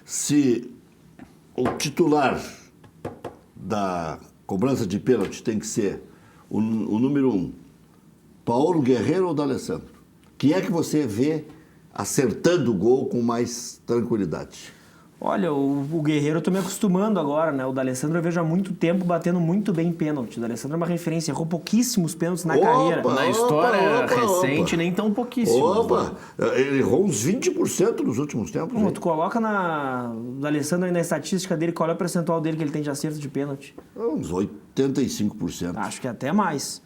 se o titular da cobrança de pênalti tem que ser o número 1, Paulo Guerreiro ou D'Alessandro? Quem é que você vê acertando o gol com mais tranquilidade? Olha, o Guerreiro eu tô me acostumando agora, né? O D'Alessandro eu vejo há muito tempo batendo muito bem pênalti. O D'Alessandro é uma referência, errou pouquíssimos pênaltis na carreira. Na história recente, nem tão pouquíssimos. Ele errou uns 20% nos últimos tempos. Tu coloca o D'Alessandro aí na estatística dele, qual é o percentual dele que ele tem de acerto de pênalti? Uns 85%. Acho que até mais.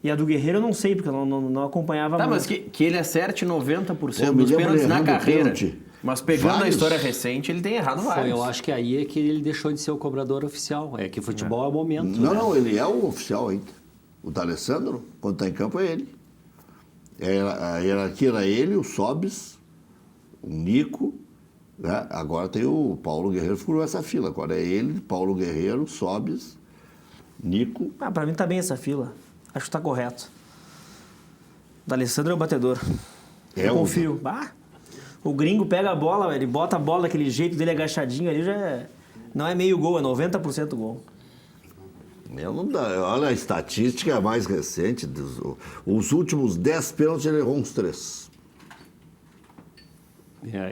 E a do Guerreiro eu não sei, porque eu não acompanhava muito. Mas que ele acerte 90% dos pênaltis na carreira. Pênalti. Mas pegando a história recente, ele tem errado vários. Eu acho que aí é que ele deixou de ser o cobrador oficial. É que futebol é o momento. Não, ele é o oficial ainda. O D'Alessandro, quando está em campo, é ele. A hierarquia era ele, o Sobis, o Nico, né? Agora tem o Paulo Guerreiro, furou essa fila. Agora é ele, Paulo Guerreiro, Sobis, Nico. Para mim tá bem essa fila. Acho que tá correto. O D'Alessandro é o batedor. Eu confio. O gringo pega a bola, ele bota a bola daquele jeito dele agachadinho ali, não é meio gol, é 90% gol. Não dá. Olha a estatística mais recente. Os últimos 10 pênaltis ele errou uns 3.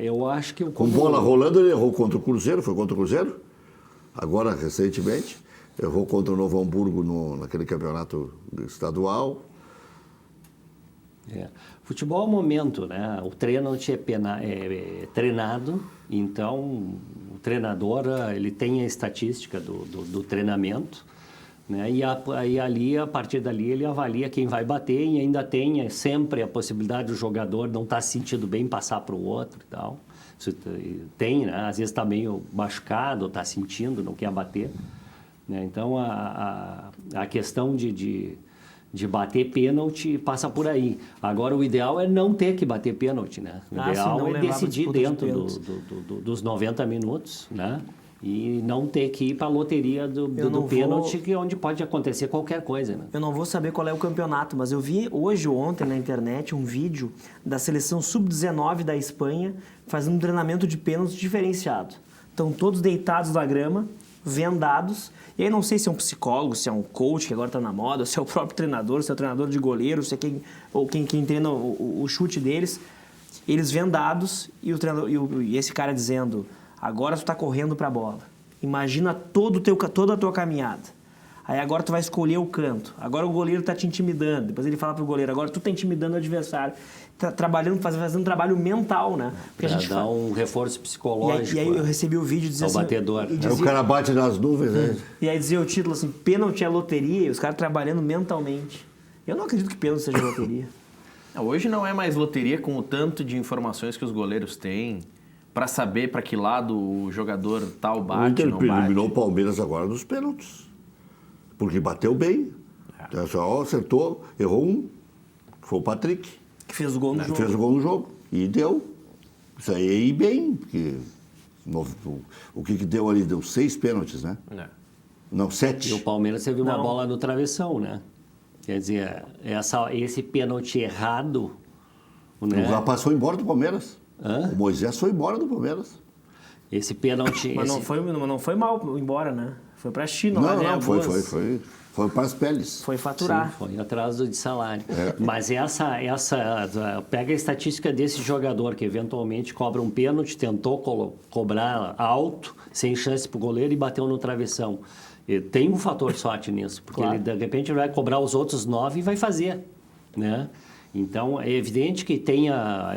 Eu acho que... Com bola rolando, ele errou contra o Cruzeiro. Foi contra o Cruzeiro. Agora, recentemente. Errou contra o Novo Hamburgo naquele campeonato estadual. Futebol é o momento, né? O treino é treinado, então o treinador ele tem a estatística do treinamento, né? E ali, a partir dali, ele avalia quem vai bater e ainda tem sempre a possibilidade do jogador não estar se sentindo bem passar para o outro e tal. Isso tem, né? Às vezes está meio machucado, está sentindo, não quer bater. Né? Então a questão de bater pênalti passa por aí. Agora, o ideal é não ter que bater pênalti, né? O ideal é decidir dentro dos 90 minutos, né? E não ter que ir para a loteria do pênalti, que é onde pode acontecer qualquer coisa, né? Eu não vou saber qual é o campeonato, mas eu vi hoje ou ontem na internet um vídeo da seleção sub-19 da Espanha fazendo um treinamento de pênalti diferenciado. Estão todos deitados na grama, vendados. E aí não sei se é um psicólogo, se é um coach que agora está na moda, se é o próprio treinador, se é o treinador de goleiro, se é quem treina o chute deles. Eles vendados e esse cara dizendo: agora tu está correndo para a bola. Imagina toda a tua caminhada. Aí agora tu vai escolher o canto. Agora o goleiro está te intimidando. Depois ele fala pro goleiro: agora tu está intimidando o adversário. Tá trabalhando, fazendo um trabalho mental, né? Para dar um reforço psicológico. E aí eu recebi o vídeo dizendo assim... batedor. Aí o cara bate nas nuvens, né? E aí dizia o título assim: pênalti é loteria, e os caras trabalhando mentalmente. Eu não acredito que pênalti seja loteria. Hoje não é mais loteria com o tanto de informações que os goleiros têm para saber para que lado o jogador tal bate, o Inter não bate. Eliminou o Palmeiras agora nos pênaltis. Porque bateu bem. Então, só acertou, errou um. Foi o Patrick. Que fez o gol no jogo. Fez o gol no jogo. E deu. Isso aí é ir bem. Porque o que deu ali? Deu 6 pênaltis, né? Não, 7. E o Palmeiras teve uma bola no travessão, né? Quer dizer, esse pênalti errado... Né? O rapaz foi embora do Palmeiras. Hã? O Moisés foi embora do Palmeiras. Esse pênalti... Mas não foi mal embora, né? Foi pra China. Não, foi para as peles. Foi faturar. Sim, foi atraso de salário. Mas pega a estatística desse jogador que eventualmente cobra um pênalti, tentou cobrar alto, sem chance para o goleiro e bateu no travessão. Tem um fator sorte nisso, porque ele de repente vai cobrar os outros 9 e vai fazer, né? Então, é evidente que tenha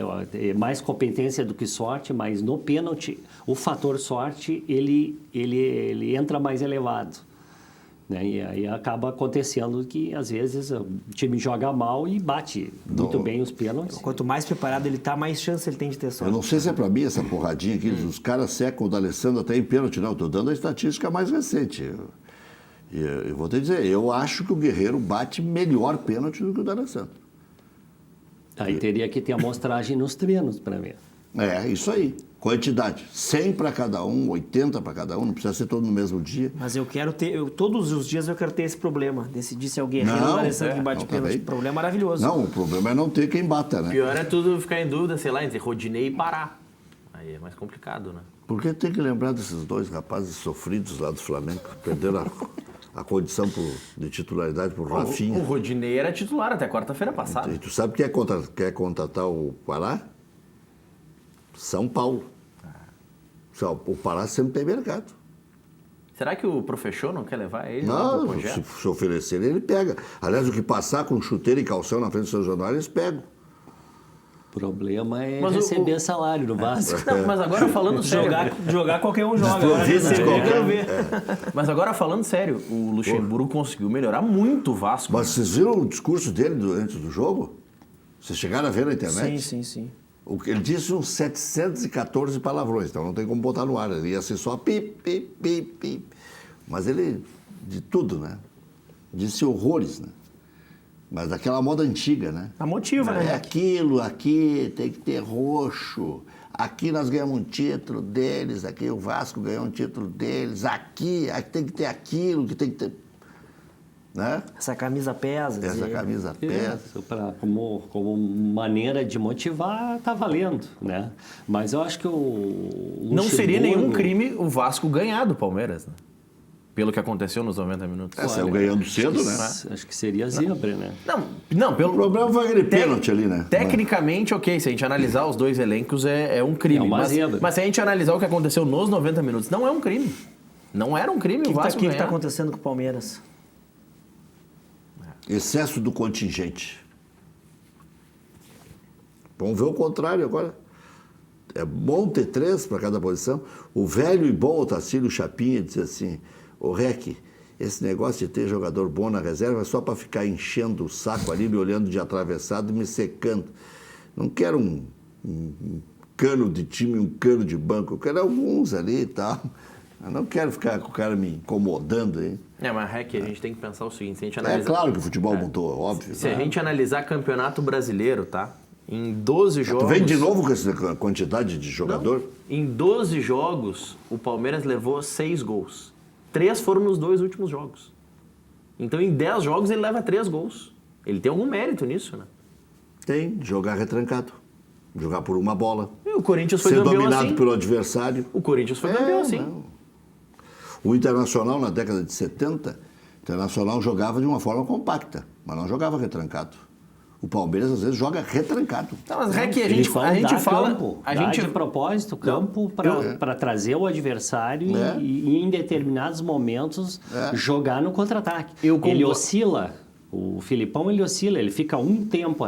mais competência do que sorte, mas no pênalti, o fator sorte, ele entra mais elevado. né? E aí acaba acontecendo que, às vezes, o time joga mal e bate muito bem os pênaltis. Quanto mais preparado ele tá, mais chance ele tem de ter sorte. Eu não sei se é para mim essa porradinha aqui, os caras secam o D'Alessandro até em pênalti, não. Estou dando a estatística mais recente. Eu vou te dizer, eu acho que o Guerreiro bate melhor pênalti do que o D'Alessandro. Aí teria que ter amostragem nos treinos para ver. É, isso aí. Quantidade. 100 para cada um, 80 para cada um, não precisa ser todo no mesmo dia. Mas eu quero ter, todos os dias eu quero ter esse problema. Decidir se é o Guerreiro ou o D'Alessandro que bate pênalti. O problema é maravilhoso. Não, o problema é não ter quem bata, né? Pior é tudo ficar em dúvida, sei lá, entre Rodinei e Pará. Aí é mais complicado, né? Porque tem que lembrar desses dois rapazes sofridos lá do Flamengo, que perderam a condição de titularidade por Rafinha. O Rodinei era titular até quarta-feira passada. E tu sabe quem quer contratar o Pará? São Paulo. O Pará sempre tem mercado. Será que o professor não quer levar ele? Não, se oferecer ele pega. Aliás, o que passar com chuteiro e calção na frente do São Januário, eles pegam. O problema é receber salário no Vasco. Não, mas agora falando sério... Jogar qualquer um joga. Quero ver. Mas agora falando sério, o Luxemburgo conseguiu melhorar muito o Vasco. Mas vocês viram o discurso dele antes do jogo? Vocês chegaram a ver na internet? Sim. Ele disse uns 714 palavrões, então não tem como botar no ar. Ele ia ser só pip, pip, pip, pip. Mas ele, de tudo, né? Disse horrores, né? Mas daquela moda antiga, né? A motiva, né? É aquilo, aqui tem que ter roxo. Aqui nós ganhamos um título deles, aqui o Vasco ganhou um título deles. Aqui tem que ter aquilo, que tem que ter... Né? Essa camisa pesa. Essa camisa pesa. Como maneira de motivar, tá valendo, né? Mas eu acho que o não seria nenhum crime o Vasco ganhar do Palmeiras, né? Pelo que aconteceu nos 90 minutos. Saiu ganhando cedo, né? Acho que seria zebra, né? Não, O problema foi aquele pênalti ali, né? Tecnicamente, ok, se a gente analisar os dois elencos, é um crime. Mas se a gente analisar o que aconteceu nos 90 minutos, não é um crime. Não era um crime o Vasco ganhar. O que está acontecendo com o Palmeiras? Excesso do contingente. Vamos ver o contrário agora. É bom ter 3 para cada posição. O velho e bom Otacílio Chapinha disse assim: ô Rec, esse negócio de ter jogador bom na reserva é só para ficar enchendo o saco ali, me olhando de atravessado e me secando. Não quero um cano de time, um cano de banco. Eu quero alguns ali e tal. Eu não quero ficar com o cara me incomodando aí. Mas, Rec, a gente tem que pensar o seguinte, se a gente analisar... É claro que o futebol mudou, óbvio. Se a gente analisar campeonato brasileiro, tá? Em 12 jogos... Tu vem de novo com essa quantidade de jogador? Não. Em 12 jogos, o Palmeiras levou 6 gols. 3 foram nos 2 últimos jogos. Então, em 10 jogos, ele leva 3 gols. Ele tem algum mérito nisso, né? Tem, jogar retrancado. Jogar por uma bola. E o Corinthians foi campeão assim. Ser dominado pelo adversário. O Corinthians foi campeão assim. Não. O Internacional, na década de 70, o Internacional jogava de uma forma compacta, mas não jogava retrancado. O Palmeiras, às vezes, joga retrancado. Tá, mas é que a gente fala... Campo, de propósito campo para trazer o adversário e em determinados momentos jogar no contra-ataque. Ele oscila. O Filipão, ele oscila, ele fica um tempo,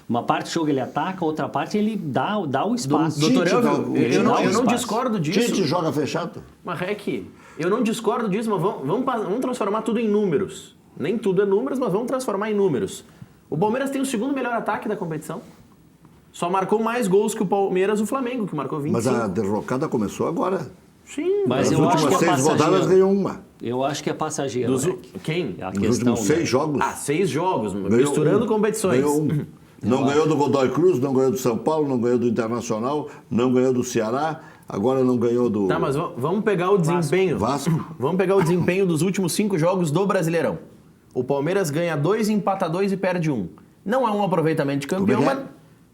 uma parte do jogo ele ataca, outra parte ele dá o espaço. Doutor Elvio, eu não discordo disso. Tite joga fechado. Mas é que eu não discordo disso, mas vamos transformar tudo em números. Nem tudo é números, mas vamos transformar em números. O Palmeiras tem o segundo melhor ataque da competição. Só marcou mais gols que o Palmeiras, o Flamengo, que marcou 25. Mas a derrocada começou agora. Sim. Mas nas últimas 6 rodadas ganhou uma. Eu acho que é passageiro. Quem? Nos últimos 6 jogos. 6 jogos, misturando competições. Ganhou Não ganhou do Godoy Cruz, não ganhou do São Paulo, não ganhou do Internacional, não ganhou do Ceará, agora não ganhou do... Tá, mas vamos pegar o desempenho. Vasco. Vamos pegar o desempenho dos últimos 5 jogos do Brasileirão. O Palmeiras ganha 2, empata 2 e perde 1. Não é um aproveitamento de campeão, mas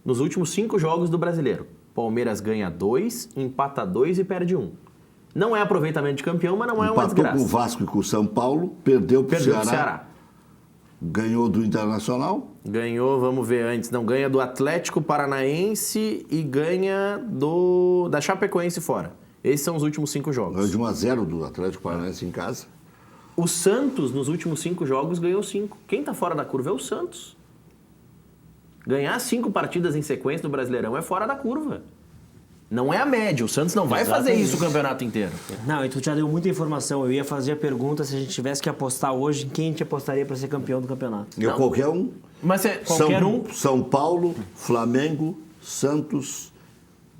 nos últimos 5 jogos do Brasileiro. Palmeiras ganha 2, empata 2 e perde 1. Não é aproveitamento de campeão, mas não é uma desgraça. Empatou com o Vasco e com o São Paulo, perdeu pro Ceará. Ganhou do Internacional. Ganhou, vamos ver antes. Não, ganha do Atlético Paranaense e ganha da Chapecoense fora. Esses são os últimos 5 jogos. Ganhou de 1-0 do Atlético Paranaense em casa. O Santos, nos últimos 5 jogos, ganhou 5. Quem tá fora da curva é o Santos. Ganhar 5 partidas em sequência no Brasileirão é fora da curva. Não é a média. O Santos não vai fazer isso o campeonato inteiro. Não, e tu já deu muita informação. Eu ia fazer a pergunta se a gente tivesse que apostar hoje, quem a gente apostaria para ser campeão do campeonato. Qualquer um. Mas qualquer um... São Paulo, Flamengo, Santos,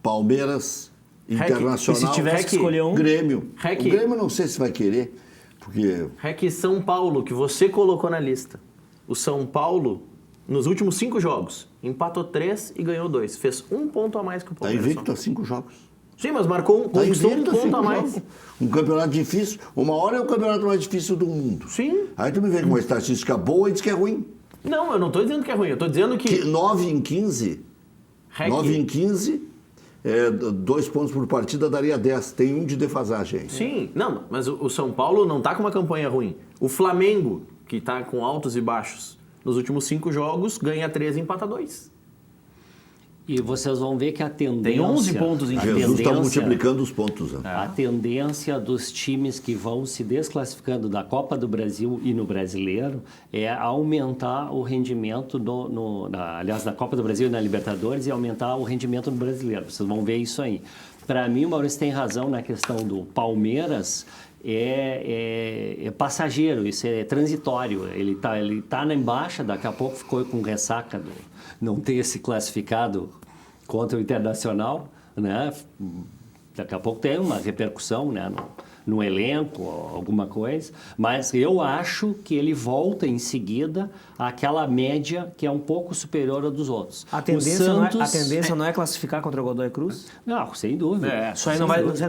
Palmeiras, Internacional, e se tivesse que escolher um? Grêmio. O Grêmio não sei se vai querer, porque... São Paulo, que você colocou na lista. O São Paulo, nos últimos 5 jogos, empatou 3 e ganhou 2. Fez 1 ponto a mais que o Palmeiras. Está invicto a 5 jogos. Sim, mas conquistou 1 ponto a mais. Um campeonato difícil. Uma hora é o campeonato mais difícil do mundo. Sim. Aí tu me vem com uma estatística boa e diz que é ruim. Não, eu não estou dizendo que é ruim. Eu estou dizendo que 9 em 15... 9 em 15... 2 pontos por partida daria 10. Tem 1 de defasagem. Sim, não, mas o São Paulo não está com uma campanha ruim. O Flamengo, que está com altos e baixos, nos últimos 5 jogos, ganha 3 e empata 2. E vocês vão ver que a tendência... Tem 11 pontos em Jesus está multiplicando os pontos. Né? A tendência dos times que vão se desclassificando da Copa do Brasil e no Brasileiro é aumentar o rendimento, aliás, na Copa do Brasil e na Libertadores, e aumentar o rendimento no Brasileiro. Vocês vão ver isso aí. Para mim, o Maurício tem razão na questão do Palmeiras. É passageiro, isso é transitório. Ele tá na embaixo, daqui a pouco ficou com ressaca do não ter se classificado contra o Internacional, né? Daqui a pouco tem uma repercussão, né? No elenco, alguma coisa, mas eu acho que ele volta em seguida àquela média que é um pouco superior à dos outros. A tendência não é classificar contra o Godoy Cruz? Não, sem dúvida. Isso aí não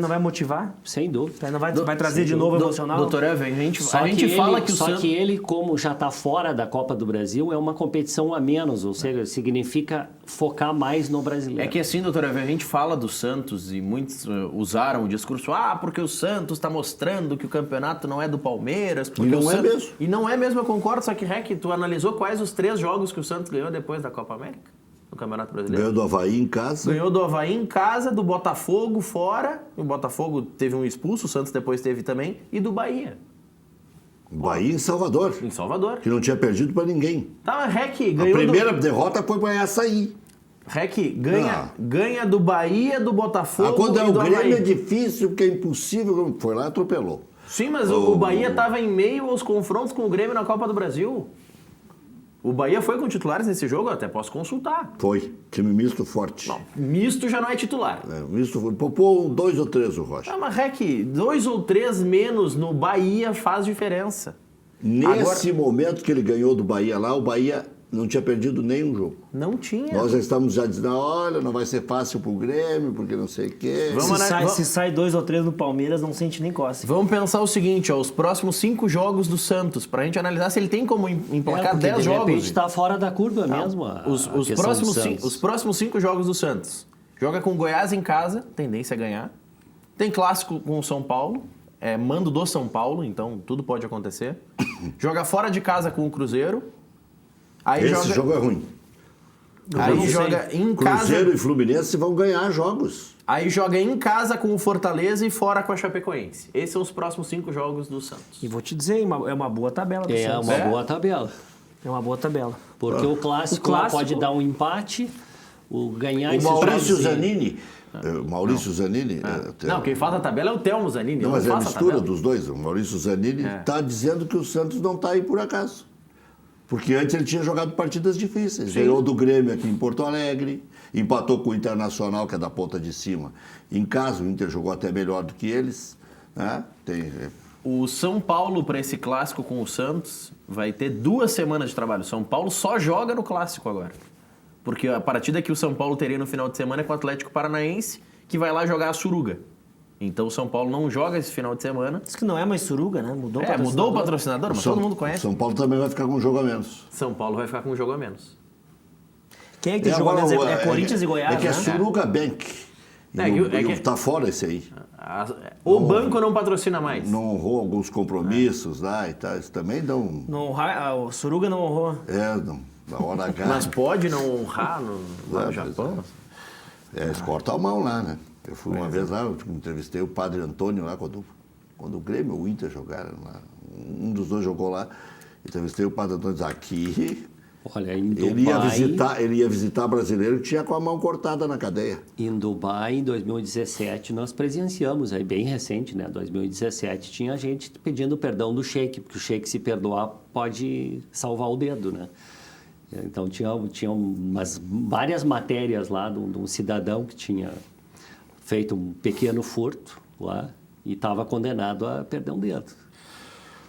vai motivar? Sem dúvida. Isso aí não vai trazer de novo emocional? Doutor Evan, a gente fala que o Santos... Só que ele, como já está fora da Copa do Brasil, é uma competição a menos, ou seja, significa focar mais no brasileiro. É que assim, doutor Evan, a gente fala do Santos e muitos usaram o discurso, porque o Santos está mostrando que o campeonato não é do Palmeiras. E não é mesmo. E não é mesmo, eu concordo, só que, tu analisou quais os 3 jogos que o Santos ganhou depois da Copa América? No Campeonato Brasileiro? Ganhou do Avaí em casa. Ganhou do Avaí em casa, do Botafogo fora. O Botafogo teve um expulso, o Santos depois teve também. E do Bahia. Bahia em Salvador. Em Salvador. Que não tinha perdido para ninguém. Tá, Rec ganhou. A primeira derrota foi para Açaí. Rec ganha do Bahia, do Botafogo. Quando é e do o Grêmio Avaí. é difícil, porque é impossível. Foi lá e atropelou. Sim, mas o Bahia estava em meio aos confrontos com o Grêmio na Copa do Brasil. O Bahia foi com titulares nesse jogo? Eu até posso consultar. Foi. Time misto forte. Não, misto já não é titular. Misto foi. Poupou 2 ou 3 o Rocha. Mas, Rec, 2 ou 3 menos no Bahia faz diferença. Nesse momento que ele ganhou do Bahia lá, o Bahia não tinha perdido nenhum jogo. Não tinha. Nós já estamos já dizendo, olha, não vai ser fácil pro Grêmio, porque não sei o quê. Se sai 2 ou 3 no Palmeiras, não sente nem coça. Vamos pensar o seguinte, os próximos 5 jogos do Santos, pra gente analisar se ele tem como emplacar 10 jogos. De repente tá fora da curva mesmo. Os próximos 5 jogos do Santos. Joga com o Goiás em casa, tendência a ganhar. Tem clássico com o São Paulo, mando do São Paulo, então tudo pode acontecer. Joga fora de casa com o Cruzeiro. Esse jogo é ruim. Aí joga em casa... Cruzeiro e Fluminense vão ganhar jogos. Aí joga em casa com o Fortaleza e fora com a Chapecoense. Esses são os próximos 5 jogos do Santos. E vou te dizer, é uma boa tabela do Santos. É uma boa tabela. É uma boa tabela. Porque o clássico pode dar um empate, ganhar o Maurício Zanini... Zanini... Não, quem faz a tabela é o Telmo Zanini. Não, mas é a mistura dos dois. O Maurício Zanini está dizendo que o Santos não está aí por acaso. Porque antes ele tinha jogado partidas difíceis. Ganhou do Grêmio aqui em Porto Alegre, empatou com o Internacional, que é da ponta de cima. Em casa, o Inter jogou até melhor do que eles. Né? O São Paulo, para esse clássico com o Santos, vai ter 2 semanas de trabalho. O São Paulo só joga no clássico agora. Porque a partida que o São Paulo teria no final de semana é com o Atlético Paranaense, que vai lá jogar a Suruga. Então o São Paulo não joga esse final de semana. Diz que não é mais Suruga, né? Mudou o patrocinador, mas todo mundo conhece. São Paulo também vai ficar com um jogo a menos. São Paulo vai ficar com um jogo a menos. Quem é que tem jogo a menos? É Corinthians e Goiás, que é Suruga Bank. Tá fora esse aí. O banco não patrocina mais. Não honrou alguns compromissos lá e tal. Isso também dão... O Suruga não honrou. Da hora H. Mas pode não honrar lá no Japão? Eles cortam a mão lá, né? Eu fui uma vez lá, eu entrevistei o Padre Antônio lá, quando o Grêmio e o Inter jogaram lá. Um dos dois jogou lá. Entrevistei o Padre Antônio e disse, aqui Olha, em Dubai... Ele ia visitar brasileiro que tinha com a mão cortada na cadeia. Em Dubai, em 2017, nós presenciamos, aí bem recente, né? 2017, tinha gente pedindo perdão do Sheik, porque o Sheik, se perdoar, pode salvar o dedo, né? Então, tinha várias matérias lá de um cidadão que tinha feito um pequeno furto lá e estava condenado a perder um dedo.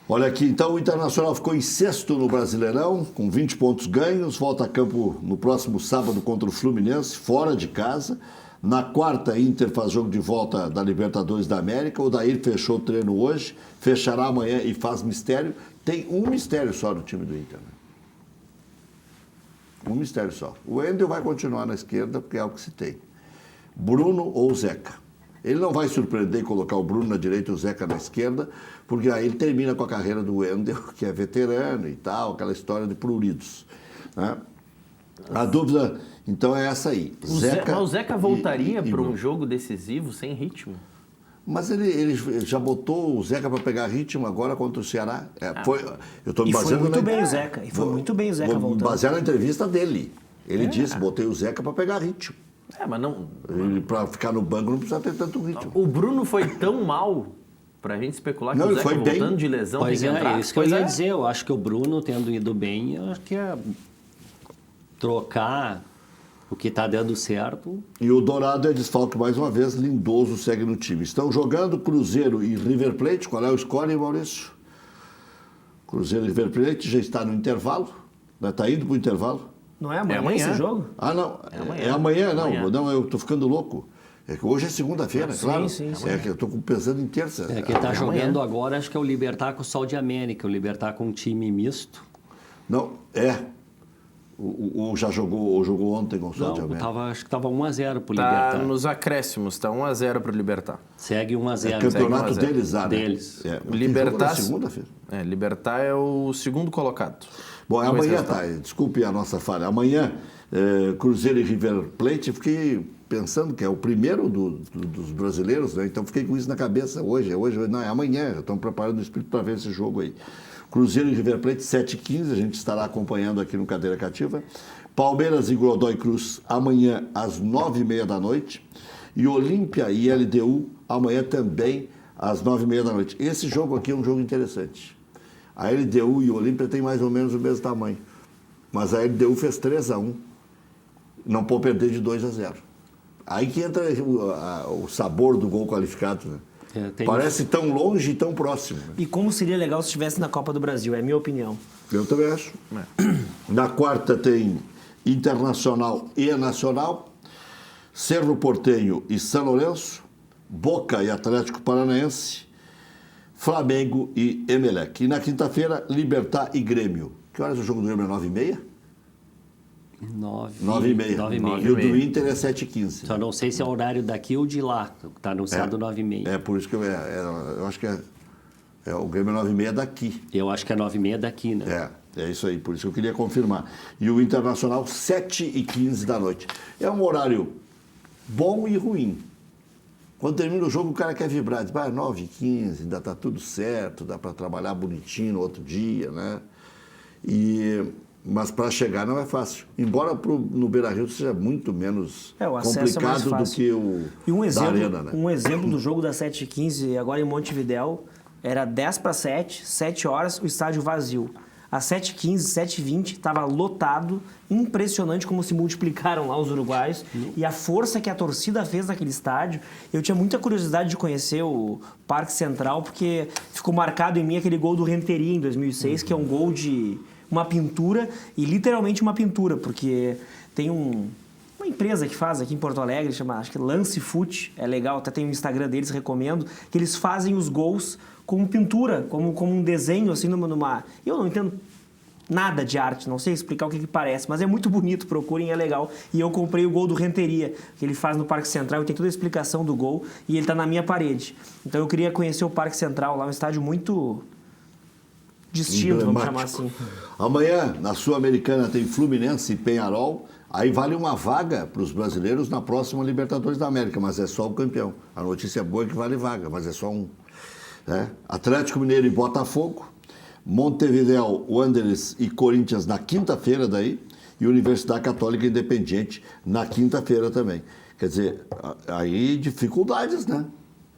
Olha aqui, então o Internacional ficou em sexto no Brasileirão, com 20 pontos ganhos, volta a campo no próximo sábado contra o Fluminense, fora de casa. Na quarta, Inter faz jogo de volta da Libertadores da América, o Daír fechou o treino hoje, fechará amanhã e faz mistério. Tem um mistério só no time do Inter, né? Um mistério só. O Wendel vai continuar na esquerda, porque é o que se tem. Bruno ou Zeca. Ele não vai surpreender e colocar o Bruno na direita e o Zeca na esquerda, porque aí ele termina com a carreira do Wendel, que é veterano e tal, aquela história de pruridos, né? A dúvida, então, é essa aí. Mas o Zeca voltaria para um jogo decisivo sem ritmo? Mas ele já botou o Zeca para pegar ritmo agora contra o Ceará. Eu estou me baseando foi muito bem o Zeca. E foi muito bem o Zeca voltando. Baseado na entrevista dele. Ele disse, botei o Zeca para pegar ritmo. Mas não... Para ficar no banco não precisa ter tanto ritmo. O Bruno foi tão mal pra gente especular que o Zeca foi voltando bem. De lesão pois tem que entrar. É isso que eu ia dizer. Eu acho que o Bruno, tendo ido bem, eu acho que é trocar o que está dando certo. E o Dourado é desfalque mais uma vez, Lindoso segue no time. Estão jogando Cruzeiro e River Plate. Qual é o score, Maurício? Cruzeiro e River Plate já está no intervalo. Está indo para o intervalo. Não é amanhã esse jogo? Ah, não. É amanhã, não. Não, eu estou ficando louco. É que hoje é segunda-feira, claro. Sim. É que eu estou pensando em terça. Quem está jogando agora, acho que é o Libertad com o Sol de América. O Libertad com um time misto. Não, já jogou ontem com o Sol de América. Acho que estava 1-0 para o Libertad. Tá nos acréscimos, está 1-0 para o Libertad. Segue 1-0. É campeonato deles, né? Deles. O Libertad... segunda-feira. Libertad é o segundo colocado. Bom, amanhã, desculpe a nossa falha. Amanhã, Cruzeiro e River Plate, fiquei pensando que é o primeiro dos brasileiros, né? Então fiquei com isso na cabeça hoje. Não, é amanhã, estamos preparando o espírito para ver esse jogo aí. Cruzeiro e River Plate, 7h15, a gente estará acompanhando aqui no Cadeira Cativa. Palmeiras e Godoy Cruz, amanhã às 9h30 da noite. E Olímpia e LDU, amanhã também às 9h30 da noite. Esse jogo aqui é um jogo interessante. A LDU e o Olímpia têm mais ou menos o mesmo tamanho. Mas a LDU fez 3-1. Não pode perder de 2-0. Aí que entra o sabor do gol qualificado, né? Parece tão longe e tão próximo. Né? E como seria legal se estivesse na Copa do Brasil, é a minha opinião. Eu também acho. Na quarta tem Internacional e Nacional, Cerro Porteño e São Lourenço, Boca e Atlético Paranaense, Flamengo e Emelec. E na quinta-feira, Libertad e Grêmio. Que horas o jogo do Grêmio é 9h30? 9h30. E o do Inter é 7h15. Só não sei se é o horário daqui ou de lá. Está anunciado 9h30. É por isso que eu acho que o Grêmio é 9h30 daqui. Eu acho que é 9h30 daqui, né? É isso aí, por isso que eu queria confirmar. E o Internacional, 7h15 da noite. É um horário bom e ruim. Quando termina o jogo, o cara quer vibrar. Diz, 9h15, ainda está tudo certo, dá para trabalhar bonitinho no outro dia, né? Mas para chegar não é fácil. Embora no Beira-Rio seja muito menos complicado do que o da Arena, né? Um exemplo do jogo das 7h15, agora em Montevidéu, era 10h07, 7 horas, o estádio vazio. Às 7h15, 7h20, estava lotado, impressionante como se multiplicaram lá os uruguaios e a força que a torcida fez naquele estádio. Eu tinha muita curiosidade de conhecer o Parque Central, porque ficou marcado em mim aquele gol do Renteria em 2006, que é um gol de uma pintura, e literalmente uma pintura, porque tem uma empresa que faz aqui em Porto Alegre, chama, acho que Lance Foot, é legal, até tem o Instagram deles, recomendo, que eles fazem os gols como pintura, como um desenho, assim, numa... Eu não entendo nada de arte, não sei explicar o que parece, mas é muito bonito, procurem, é legal. E eu comprei o gol do Renteria, que ele faz no Parque Central, e tem toda a explicação do gol, e ele tá na minha parede. Então eu queria conhecer o Parque Central, lá um estádio muito distinto, vamos chamar assim. Amanhã, na Sul-Americana, tem Fluminense e Peñarol. Aí vale uma vaga para os brasileiros na próxima Libertadores da América, mas é só o campeão. A notícia boa é que vale vaga, mas é só um. Né? Atlético Mineiro e Botafogo, Montevideo Wanderers e Corinthians na quinta-feira daí, e Universidade Católica Independiente na quinta-feira também. Quer dizer, aí dificuldades, né?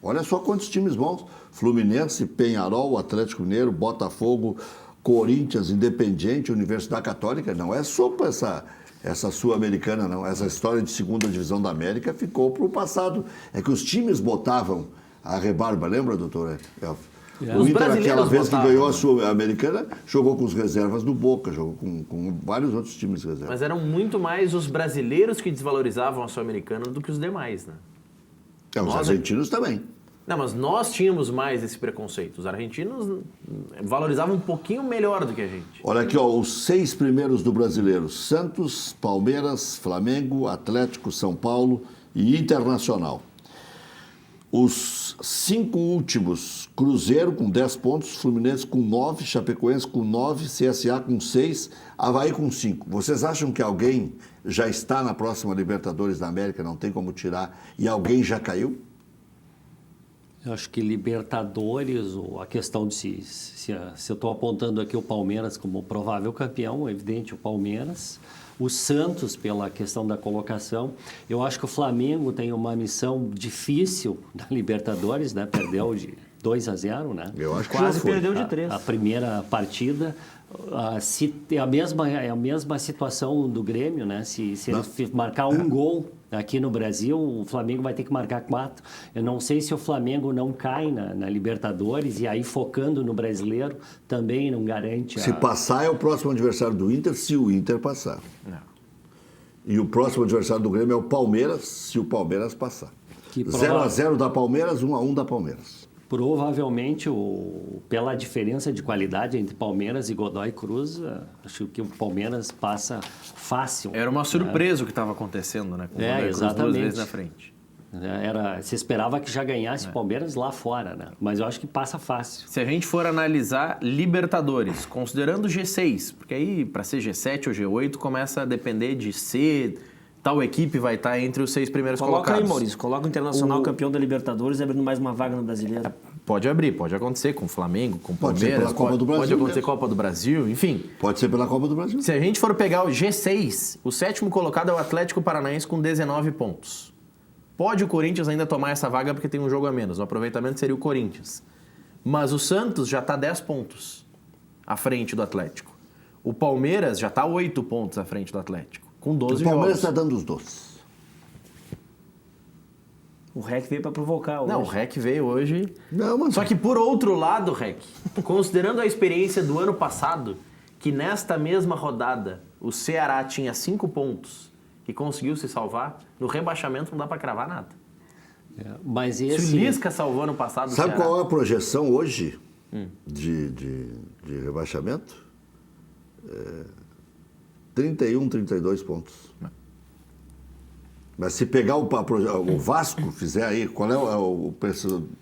Olha só quantos times bons. Fluminense, Peñarol, Atlético Mineiro, Botafogo, Corinthians, Independiente, Universidade Católica. Não é sopa essa Sul-Americana, não. Essa história de segunda divisão da América ficou para o passado. É que os times botavam a rebarba, lembra, doutor Elf? O Inter, aquela vez que ganhou a Sul-Americana, jogou com os reservas do Boca, jogou com vários outros times reservas. Mas eram muito mais os brasileiros que desvalorizavam a Sul-Americana do que os demais, né? Os argentinos também. Não, mas nós tínhamos mais esse preconceito. Os argentinos valorizavam um pouquinho melhor do que a gente. Olha aqui, ó, os 6 primeiros do Brasileiro: Santos, Palmeiras, Flamengo, Atlético, São Paulo e Internacional. Os 5 últimos: Cruzeiro com 10 pontos, Fluminense com 9, Chapecoense com 9, CSA com 6, Avaí com 5. Vocês acham que alguém já está na próxima Libertadores da América, não tem como tirar, e alguém já caiu? Eu acho que Libertadores, ou a questão de se eu estou apontando aqui o Palmeiras como provável campeão, é evidente o Palmeiras. O Santos, pela questão da colocação. Eu acho que o Flamengo tem uma missão difícil na Libertadores, né? Perdeu de 2-0, né? Eu acho que quase perdeu de 3. A primeira partida. É a mesma situação do Grêmio, né? Se ele marcar um gol aqui no Brasil, o Flamengo vai ter que marcar 4. Eu não sei se o Flamengo não cai na Libertadores e aí focando no brasileiro também não garante. Se passar é o próximo adversário do Inter, se o Inter passar. Não. E o próximo adversário do Grêmio é o Palmeiras, se o Palmeiras passar. 0-0 da Palmeiras, 1-1 da Palmeiras. Provavelmente, pela diferença de qualidade entre Palmeiras e Godoy Cruz, acho que o Palmeiras passa fácil. Era uma surpresa o que estava acontecendo, né? Com o Godoy Cruz exatamente. 2 vezes na frente. Se esperava que já ganhasse o Palmeiras lá fora, né? Mas eu acho que passa fácil. Se a gente for analisar Libertadores, considerando G6, porque aí para ser G7 ou G8 começa a depender de ser... Tal equipe vai estar entre os 6 primeiros colocados. Coloca aí, Maurício. Coloca o Internacional campeão da Libertadores abrindo mais uma vaga no Brasileiro. Pode abrir, pode acontecer com o Flamengo, com o Pode ser Palmeiras. pela Copa do Brasil Pode acontecer mesmo. Copa do Brasil, enfim. Pode ser pela Copa do Brasil. Se a gente for pegar o G6, o 7º colocado é o Atlético Paranaense com 19 pontos. Pode o Corinthians ainda tomar essa vaga porque tem um jogo a menos. O aproveitamento seria o Corinthians. Mas o Santos já está 10 pontos à frente do Atlético. O Palmeiras já está 8 pontos à frente do Atlético, com 12 jogos. O Palmeiras está dando os doces. O REC veio para provocar hoje. Não, o REC veio hoje. Não, mas... Só que por outro lado, REC, considerando a experiência do ano passado, que nesta mesma rodada o Ceará tinha 5 pontos e conseguiu se salvar, no rebaixamento não dá para cravar nada. Mas Se o Lisca salvou ano passado... Sabe Ceará... qual é a projeção hoje de rebaixamento? 31, 32 pontos. Mas se pegar o Vasco, fizer aí, qual é o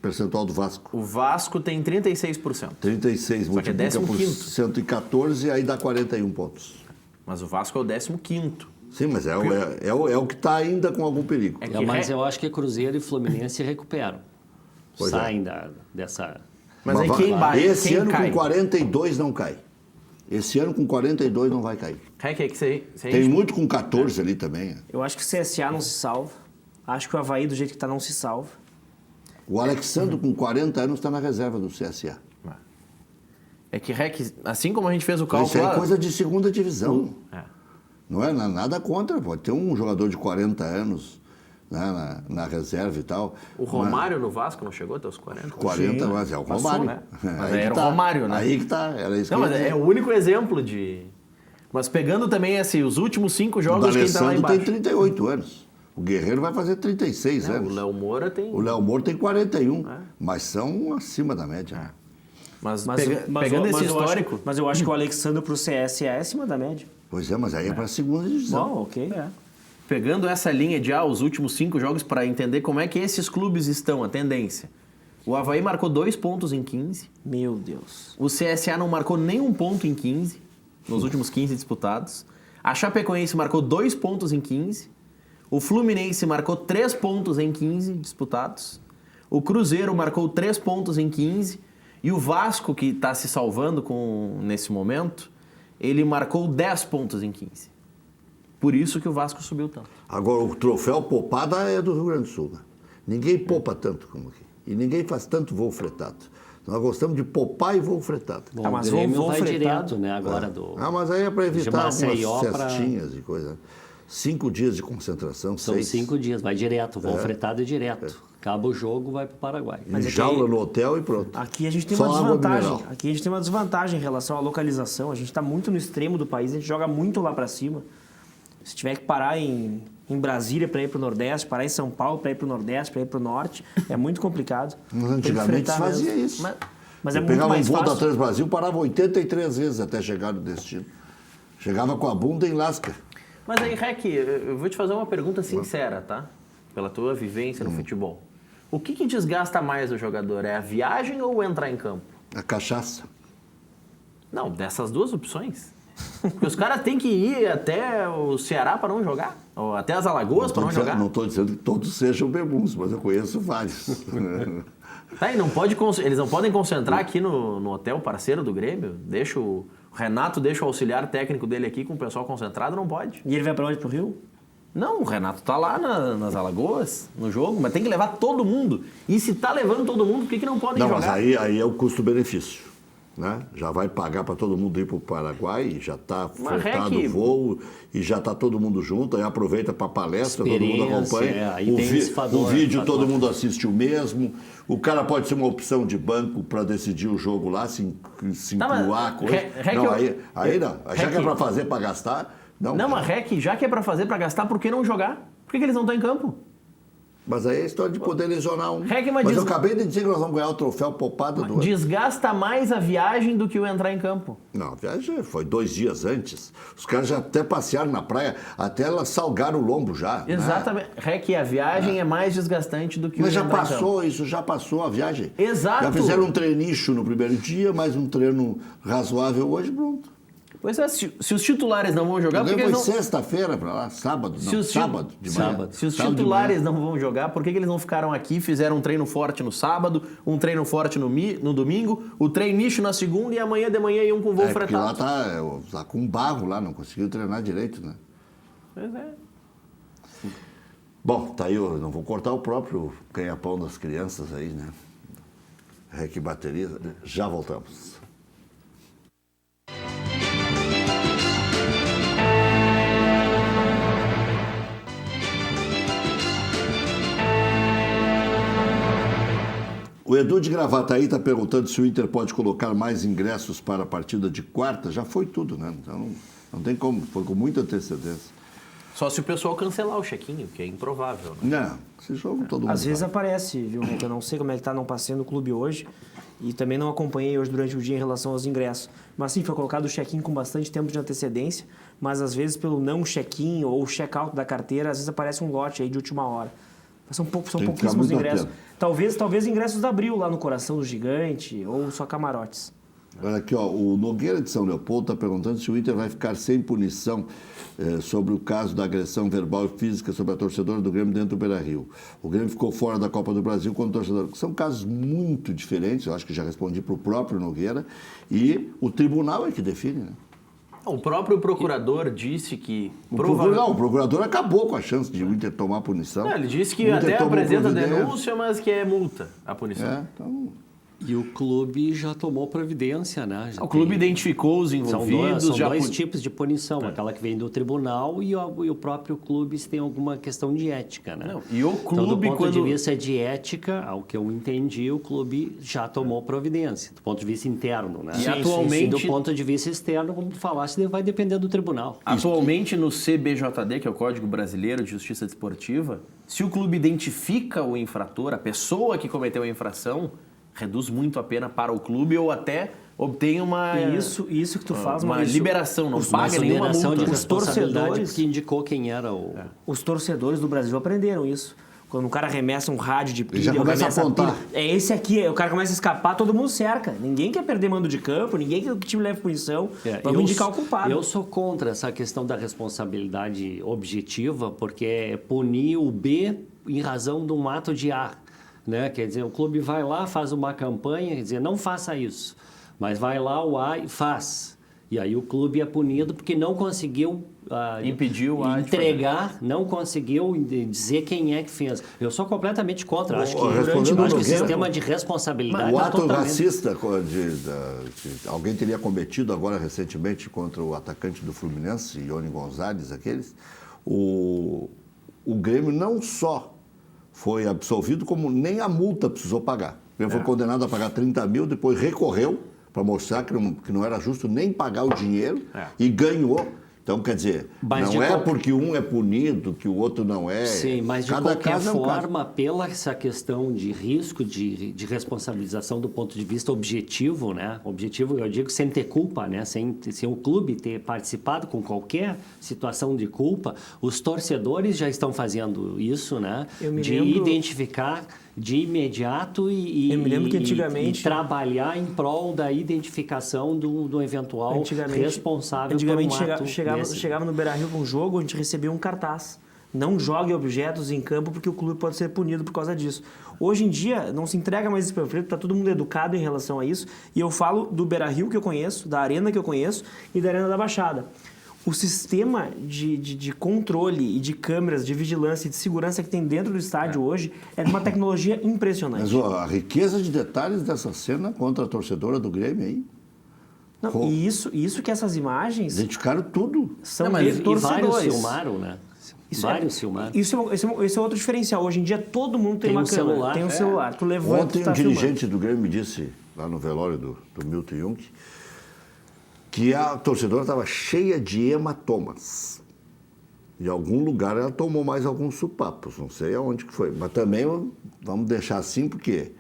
percentual do Vasco? O Vasco tem 36%. 36, Só que é multiplica por 15º. 114 e aí dá 41 pontos. Mas o Vasco é o 15º. Sim, mas é o que está ainda com algum perigo. Mas eu acho que Cruzeiro e Fluminense recuperam. Pois Saem dessa... Mas aí quem vai? Esse quem ano cai? com 42 não cai. Esse ano com 42 não vai cair. REC é que se Tem muito com 14 ali também. Eu acho que o CSA não se salva. Acho que o Avaí, do jeito que está, não se salva. O Alexandre, com 40 anos, está na reserva do CSA. É que REC, assim como a gente fez o Isso cálculo... é coisa de segunda divisão. É. Não é nada contra. Pode ter um jogador de 40 anos, né, na reserva e tal. O Romário no Vasco não chegou até os 40? 40, mas é o Passou, Romário. né? Mas Aí era que o Romário, né? Aí que tá. Era isso Não, que eu mas ia é dizer. o único exemplo de... Mas pegando também os últimos 5 O jogos, quem tá lá D'Alessandro embaixo. tem 38 anos. O Guerreiro vai fazer 36 O anos. Léo Moura tem... O Léo Moura tem 41, mas são acima da média. Mas, Mas pegando esse eu acho- histórico... mas eu acho que o Alexandre pro CSA é acima da média. Pois é, mas aí é para a segunda divisão. Bom, ok. Pegando essa linha de os últimos 5 jogos para entender como é que esses clubes estão, a tendência. O Avaí marcou 2 pontos em 15. Meu Deus. O CSA não marcou nenhum ponto em 15, nos últimos 15 disputados. A Chapecoense marcou 2 pontos em 15. O Fluminense marcou 3 pontos em 15 disputados. O Cruzeiro marcou 3 pontos em 15. E o Vasco, que está se salvando nesse momento, ele marcou 10 pontos em 15. Por isso que o Vasco subiu tanto. Agora, o troféu poupada é do Rio Grande do Sul, né? Ninguém poupa tanto como aqui. E ninguém faz tanto voo fretado. Nós gostamos de poupar e voo fretado. Bom, mas o Grêmio voo vai fretado, direto, né? Agora mas aí é para evitar algumas Maceió cestinhas e coisa. 5 dias de concentração, São 6. 5 dias, vai direto, voo fretado e direto. Acaba o jogo, vai para o Paraguai. Mas jaula no hotel e pronto. Aqui a gente tem Só uma água desvantagem. mineral. Aqui a gente tem uma desvantagem em relação à localização. A gente está muito no extremo do país, a gente joga muito lá para cima. Se tiver que parar em Brasília para ir para o Nordeste, parar em São Paulo para ir para o Nordeste, para ir para o Norte, é muito complicado. Mas antigamente se fazia isso. Mas é Eu muito pegava mais um voo da fácil. Transbrasil, parava 83 vezes até chegar no destino. Chegava com a bunda em lasca. Mas aí, Rec, eu vou te fazer uma pergunta sincera, tá? Pela tua vivência no futebol. O que desgasta mais o jogador? É a viagem ou entrar em campo? A cachaça. Não, dessas duas opções. Porque os caras têm que ir até o Ceará para não jogar? Ou até as Alagoas para não jogar? Não estou dizendo que todos sejam bebuns, mas eu conheço vários. Tá, e eles não podem concentrar aqui no hotel parceiro do Grêmio? O Renato deixa o auxiliar técnico dele aqui com o pessoal concentrado? Não pode. E ele vai para onde? Para o Rio? Não, o Renato tá lá nas Alagoas, no jogo, mas tem que levar todo mundo. E se tá levando todo mundo, por que não podem jogar? Não, mas aí é o custo-benefício. Né? Já vai pagar para todo mundo ir para o Paraguai, já está fretado o voo e já está todo mundo junto, aí aproveita para palestra, todo mundo acompanha. O vídeo todo mundo assiste o mesmo. O cara pode ser uma opção de banco para decidir o jogo lá, se incluar a coisa. Aí não. Já que é para fazer para gastar, não. Não, mas Rec, já que é para fazer para gastar, por que não jogar? Por que eles não estão em campo? Mas aí é a história de poder lesionar um. Mas eu acabei de dizer que nós vamos ganhar o troféu poupado do ano. Desgasta mais a viagem do que o entrar em campo. Não, a viagem foi 2 dias antes. Os caras já até passearam na praia, até elas salgaram o lombo já. Exatamente. Né? Rec, a viagem é mais desgastante do que o entrar em campo. Mas já passou isso, já passou a viagem. Exato. Já fizeram um treinicho no primeiro dia, mais um treino razoável hoje, pronto. Pois é, se os titulares não vão jogar... Porque foi sexta-feira para lá, sábado de manhã. Se os titulares não vão jogar, por que eles não ficaram aqui, fizeram um treino forte no sábado, um treino forte no domingo, o treinicho na segunda e amanhã de manhã iam com voo fretado? Porque lá tá com barro lá, não conseguiu treinar direito, né? Pois é. Bom, tá aí, eu não vou cortar o próprio ganha-pão das crianças aí, né? Rec bateria, já voltamos. O Edu de Gravataí está perguntando se o Inter pode colocar mais ingressos para a partida de quarta. Já foi tudo, né? Então não tem como, foi com muita antecedência. Só se o pessoal cancelar o check-in, que é improvável. Né? Não, esse jogo todo mundo Às vezes aparece, viu? Eu não sei como é que está não passando no clube hoje e também não acompanhei hoje durante o dia em relação aos ingressos. Mas sim, foi colocado o check-in com bastante tempo de antecedência, mas às vezes pelo não check-in ou check-out da carteira, às vezes aparece um lote aí de última hora. São pouquíssimos ingressos. Talvez ingressos da Abril lá no Coração do Gigante ou só camarotes. Olha aqui, ó, o Nogueira de São Leopoldo está perguntando se o Inter vai ficar sem punição sobre o caso da agressão verbal e física sobre a torcedora do Grêmio dentro do Beira-Rio. O Grêmio ficou fora da Copa do Brasil com o torcedor. São casos muito diferentes, eu acho que já respondi para o próprio Nogueira, e o tribunal é que define, né? O próprio procurador disse que... O procurador acabou com a chance de o Inter tomar punição. Não, ele disse que até apresenta denúncia, mas que é multa a punição. Então... E o clube já tomou providência, né? O clube identificou os envolvidos. São dois tipos de punição, aquela que vem do tribunal e o próprio clube se tem alguma questão de ética, né? Não, e o clube, então, do ponto de vista de ética, ao que eu entendi, o clube já tomou providência, do ponto de vista interno, né? E atualmente... do ponto de vista externo, como tu falaste, vai depender do tribunal. Atualmente, no CBJD, que é o Código Brasileiro de Justiça Desportiva, se o clube identifica o infrator, a pessoa que cometeu a infração, reduz muito a pena para o clube ou até obtém uma... Isso que tu faz, uma liberação, não paga nenhuma multa. De os torcedores que indicou quem era o... Os torcedores do Brasil aprenderam isso. Quando um cara arremessa um rádio de pilha, já começa a apontar. É esse aqui, o cara começa a escapar, todo mundo cerca. Ninguém quer perder mando de campo, ninguém quer que o time leve punição. Vamos indicar o culpado. Eu sou contra essa questão da responsabilidade objetiva, porque é punir o B em razão de um ato de A. né? Quer dizer, o clube vai lá, faz uma campanha, quer dizer, não faça isso, mas vai lá o A e faz. E aí o clube é punido porque não conseguiu impediu o A de entregar, não conseguiu dizer quem é que fez. Eu sou completamente contra. Acho que o sistema de responsabilidade o ato racista que alguém teria cometido agora recentemente contra o atacante do Fluminense, Ione Gonzalez, aqueles, o Grêmio não só foi absolvido, como nem a multa precisou pagar. Ele foi condenado a pagar 30 mil, depois recorreu para mostrar que não era justo nem pagar o dinheiro e ganhou. Então, quer dizer, não é porque um é punido que o outro não é. Sim, mas de qualquer forma, pela essa questão de risco, de responsabilização do ponto de vista objetivo, né? Objetivo, eu digo, sem ter culpa, né? Sem o clube ter participado com qualquer situação de culpa, os torcedores já estão fazendo isso, né? De identificar de imediato eu me lembro que antigamente, e trabalhar em prol da identificação do eventual responsável por um ato chegava no Beira-Rio com um jogo, a gente recebia um cartaz. Não jogue objetos em campo porque o clube pode ser punido por causa disso. Hoje em dia, não se entrega mais esse panfleto, está todo mundo educado em relação a isso. E eu falo do Beira-Rio que eu conheço, da Arena que eu conheço e da Arena da Baixada. O sistema de controle e de câmeras, de vigilância e de segurança que tem dentro do estádio hoje é de uma tecnologia impressionante. Mas a riqueza de detalhes dessa cena contra a torcedora do Grêmio aí. Não, e isso que essas imagens... Identificaram tudo. São torcedores. Vários filmaram, né? Vários filmaram. Esse é outro diferencial. Hoje em dia todo mundo tem uma câmera, tem um celular. Tu levanta, ontem um dirigente do Grêmio me disse, lá no velório do Milton Jung, que a torcedora estava cheia de hematomas. Em algum lugar ela tomou mais alguns supapos, não sei aonde que foi. Mas também vamos deixar assim, porque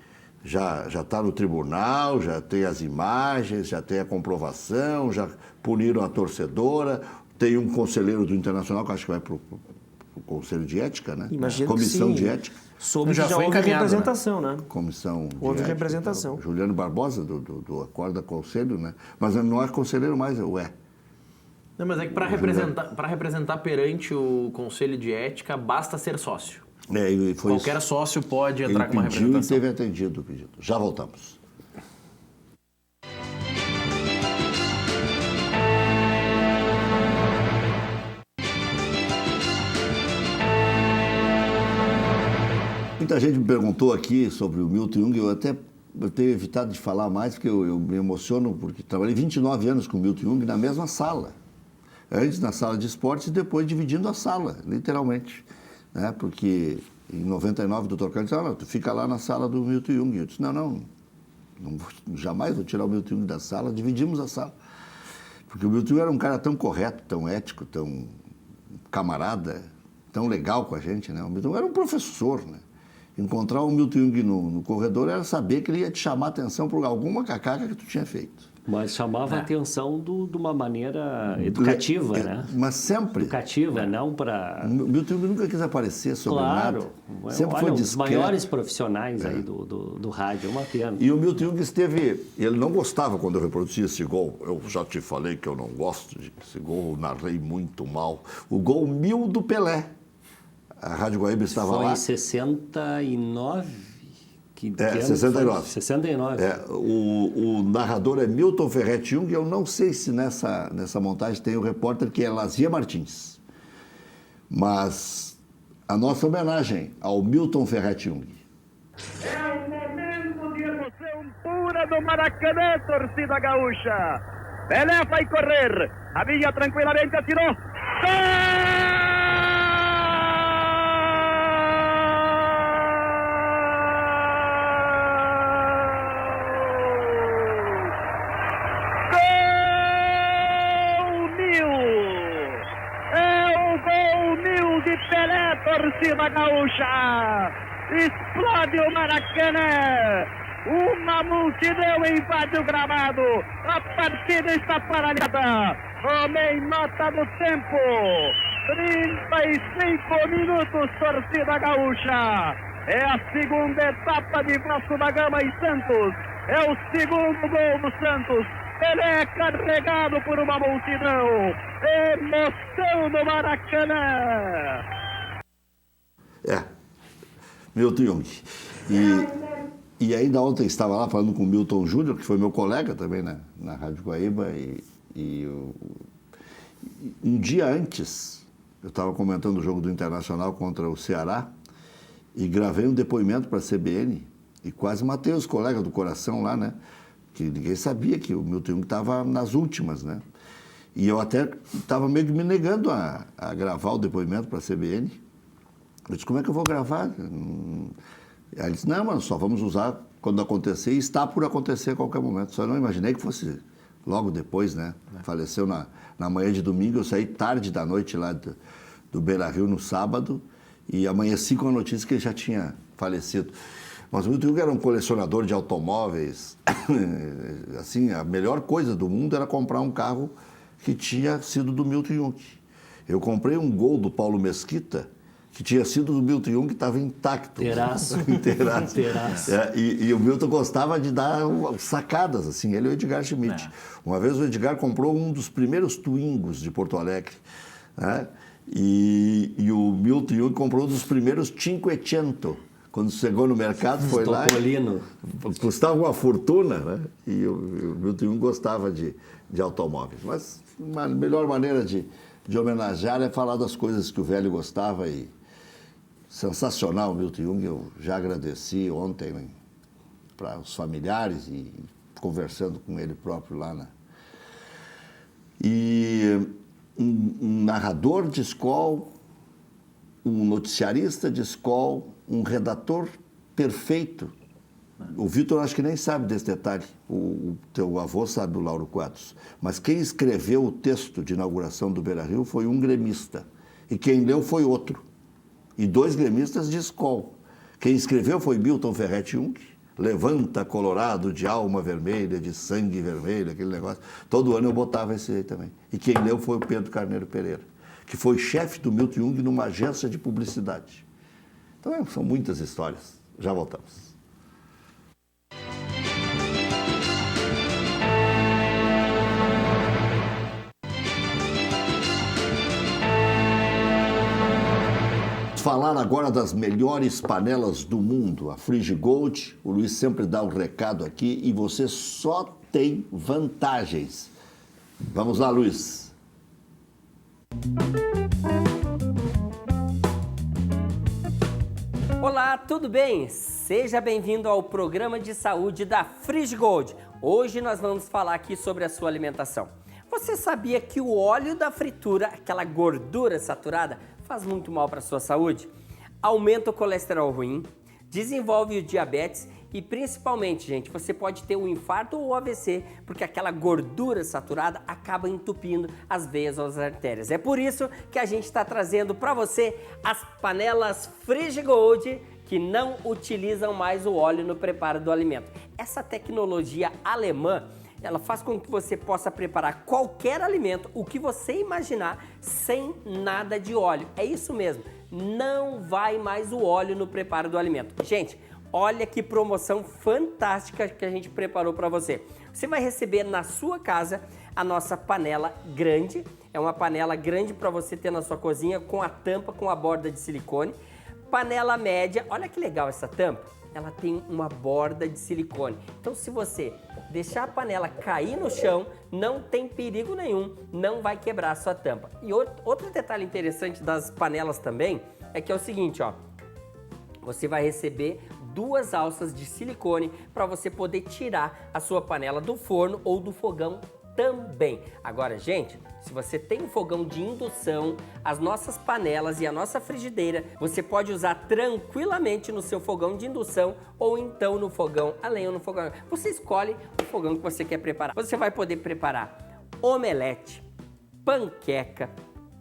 já está no tribunal, já tem as imagens, já tem a comprovação, já puniram a torcedora. Tem um conselheiro do Internacional que acho que vai para o Conselho de Ética, né? Imagino Comissão que sim. de Ética. Soube que já houve representação, né? Comissão de Houve Ética, representação. Juliano Barbosa, do Acorda Conselho, né? Mas não é conselheiro mais, é. Não, mas é que para representar perante o Conselho de Ética, basta ser sócio. E foi qualquer sócio pode entrar ele com uma representação. E teve atendido o pedido. Já voltamos. Muita gente me perguntou aqui sobre o Milton Jung, eu tenho evitado de falar mais, porque eu me emociono, porque trabalhei 29 anos com o Milton Jung na mesma sala. Antes na sala de esportes e depois dividindo a sala, literalmente. Né? Porque em 99 o Dr. Carlos disse, não, tu fica lá na sala do Milton Jung. Eu disse, jamais vou tirar o Milton Jung da sala, dividimos a sala. Porque o Milton Jung era um cara tão correto, tão ético, tão camarada, tão legal com a gente, né? O Milton Jung era um professor, né? Encontrar o Milton Jung no corredor era saber que ele ia te chamar a atenção por alguma cacaca que tu tinha feito. Mas chamava a atenção de uma maneira educativa, né? Mas sempre. Educativa, não para... O Milton Jung nunca quis aparecer sobre nada. Sempre foi discreto. Os maiores profissionais aí do rádio, é uma pena. E o Milton Jung ele não gostava quando eu reproduzia esse gol. Eu já te falei que eu não gosto desse gol, eu narrei muito mal. O gol 1000 do Pelé. A Rádio Guaíba estava lá. Foi em 69? 69. 69. O narrador é Milton Ferretti Jung. Eu não sei se nessa montagem tem o repórter que é Lazia Martins. Mas a nossa homenagem ao Milton Ferretti Jung. É um momento de emoção pura do Maracanã, torcida gaúcha. Pelé vai correr. A Vinha tranquilamente atirou. Gol! Pelé, torcida gaúcha, explode o Maracanã, uma multidão invade o gramado, a partida está paralisada, homem nota do tempo, 35 minutos, torcida gaúcha, é a segunda etapa de Vasco da Gama e Santos, é o segundo gol do Santos. Pelé é carregado por uma multidão. Emoção no Maracanã. Milton Jung. E ainda ontem estava lá falando com o Milton Júnior, que foi meu colega também na Rádio Guaíba, um dia antes, eu estava comentando o jogo do Internacional contra o Ceará e gravei um depoimento para a CBN e quase matei os colegas do coração lá, né? Que ninguém sabia que o Milton Jung estava nas últimas, né? E eu até estava meio que me negando a gravar o depoimento para a CBN. Eu disse, como é que eu vou gravar? Aí ele disse, não, mano, só vamos usar quando acontecer, e está por acontecer a qualquer momento. Só não imaginei que fosse logo depois, né? Faleceu na manhã de domingo, eu saí tarde da noite lá do Beira-Rio no sábado, e amanheci com a notícia que ele já tinha falecido. Mas o Milton Jung era um colecionador de automóveis. Assim, a melhor coisa do mundo era comprar um carro que tinha sido do Milton Jung. Eu comprei um Gol do Paulo Mesquita, que tinha sido do Milton Jung, que estava intacto. Inteiraço. E o Milton gostava de dar sacadas, assim, ele e o Edgar Schmidt. Uma vez o Edgar comprou um dos primeiros Twingos de Porto Alegre, né? E o Milton Jung comprou um dos primeiros Cinquecento. Quando chegou no mercado, foi lá, custava uma fortuna, né? E o Milton Jung gostava de automóveis. Mas a melhor maneira de homenagear é falar das coisas que o velho gostava e sensacional o Milton Jung, eu já agradeci ontem para os familiares e conversando com ele próprio lá, né? E um narrador de escola, um noticiarista de escola, um redator perfeito. O Vitor acho que nem sabe desse detalhe, o teu avô sabe, o Lauro Quadros, mas quem escreveu o texto de inauguração do Beira-Rio foi um gremista, e quem leu foi outro, e 2 gremistas de escola. Quem escreveu foi Milton Ferretti Jung, levanta Colorado de alma vermelha, de sangue vermelho, aquele negócio. Todo ano eu botava esse aí também. E quem leu foi o Pedro Carneiro Pereira, que foi chefe do Milton Jung numa agência de publicidade. Então, são muitas histórias. Já voltamos. Falar agora das melhores panelas do mundo, a Frigigold. O Luiz sempre dá um recado aqui e você só tem vantagens. Vamos lá, Luiz. Olá, tudo bem? Seja bem-vindo ao programa de saúde da Frigigold. Hoje nós vamos falar aqui sobre a sua alimentação. Você sabia que o óleo da fritura, aquela gordura saturada, faz muito mal para a sua saúde? Aumenta o colesterol ruim, desenvolve o diabetes e principalmente, gente, você pode ter um infarto ou AVC, porque aquela gordura saturada acaba entupindo as veias ou as artérias. É por isso que a gente está trazendo para você as panelas Frigigold, que não utilizam mais o óleo no preparo do alimento. Essa tecnologia alemã, ela faz com que você possa preparar qualquer alimento, o que você imaginar, sem nada de óleo. É isso mesmo, não vai mais o óleo no preparo do alimento. Gente, olha que promoção fantástica que a gente preparou para você. Você vai receber na sua casa a nossa panela grande. É uma panela grande para você ter na sua cozinha, com a tampa, com a borda de silicone. Panela média, olha que legal essa tampa. Ela tem uma borda de silicone. Então, se você deixar a panela cair no chão, não tem perigo nenhum, não vai quebrar a sua tampa. E outro detalhe interessante das panelas também é que é o seguinte, ó. Você vai receber 2 alças de silicone para você poder tirar a sua panela do forno ou do fogão também. Agora, gente, se você tem um fogão de indução, as nossas panelas e a nossa frigideira, você pode usar tranquilamente no seu fogão de indução ou então no fogão a lenha ou no fogão. Você escolhe o fogão que você quer preparar. Você vai poder preparar omelete, panqueca,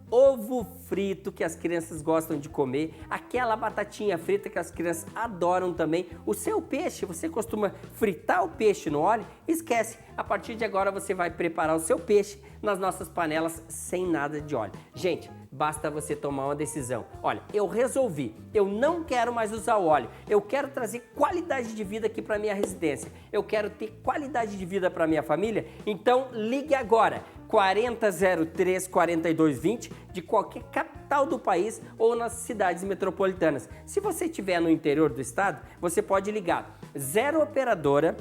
ovo frito que as crianças gostam de comer, aquela batatinha frita que as crianças adoram também, o seu peixe, você costuma fritar o peixe no óleo? Esquece, a partir de agora você vai preparar o seu peixe nas nossas panelas sem nada de óleo. Gente, basta você tomar uma decisão. Olha, eu resolvi, eu não quero mais usar o óleo, eu quero trazer qualidade de vida aqui para minha residência, eu quero ter qualidade de vida para minha família, então ligue agora. 4003 4220 de qualquer capital do país ou nas cidades metropolitanas. Se você estiver no interior do estado, você pode ligar 0 operadora,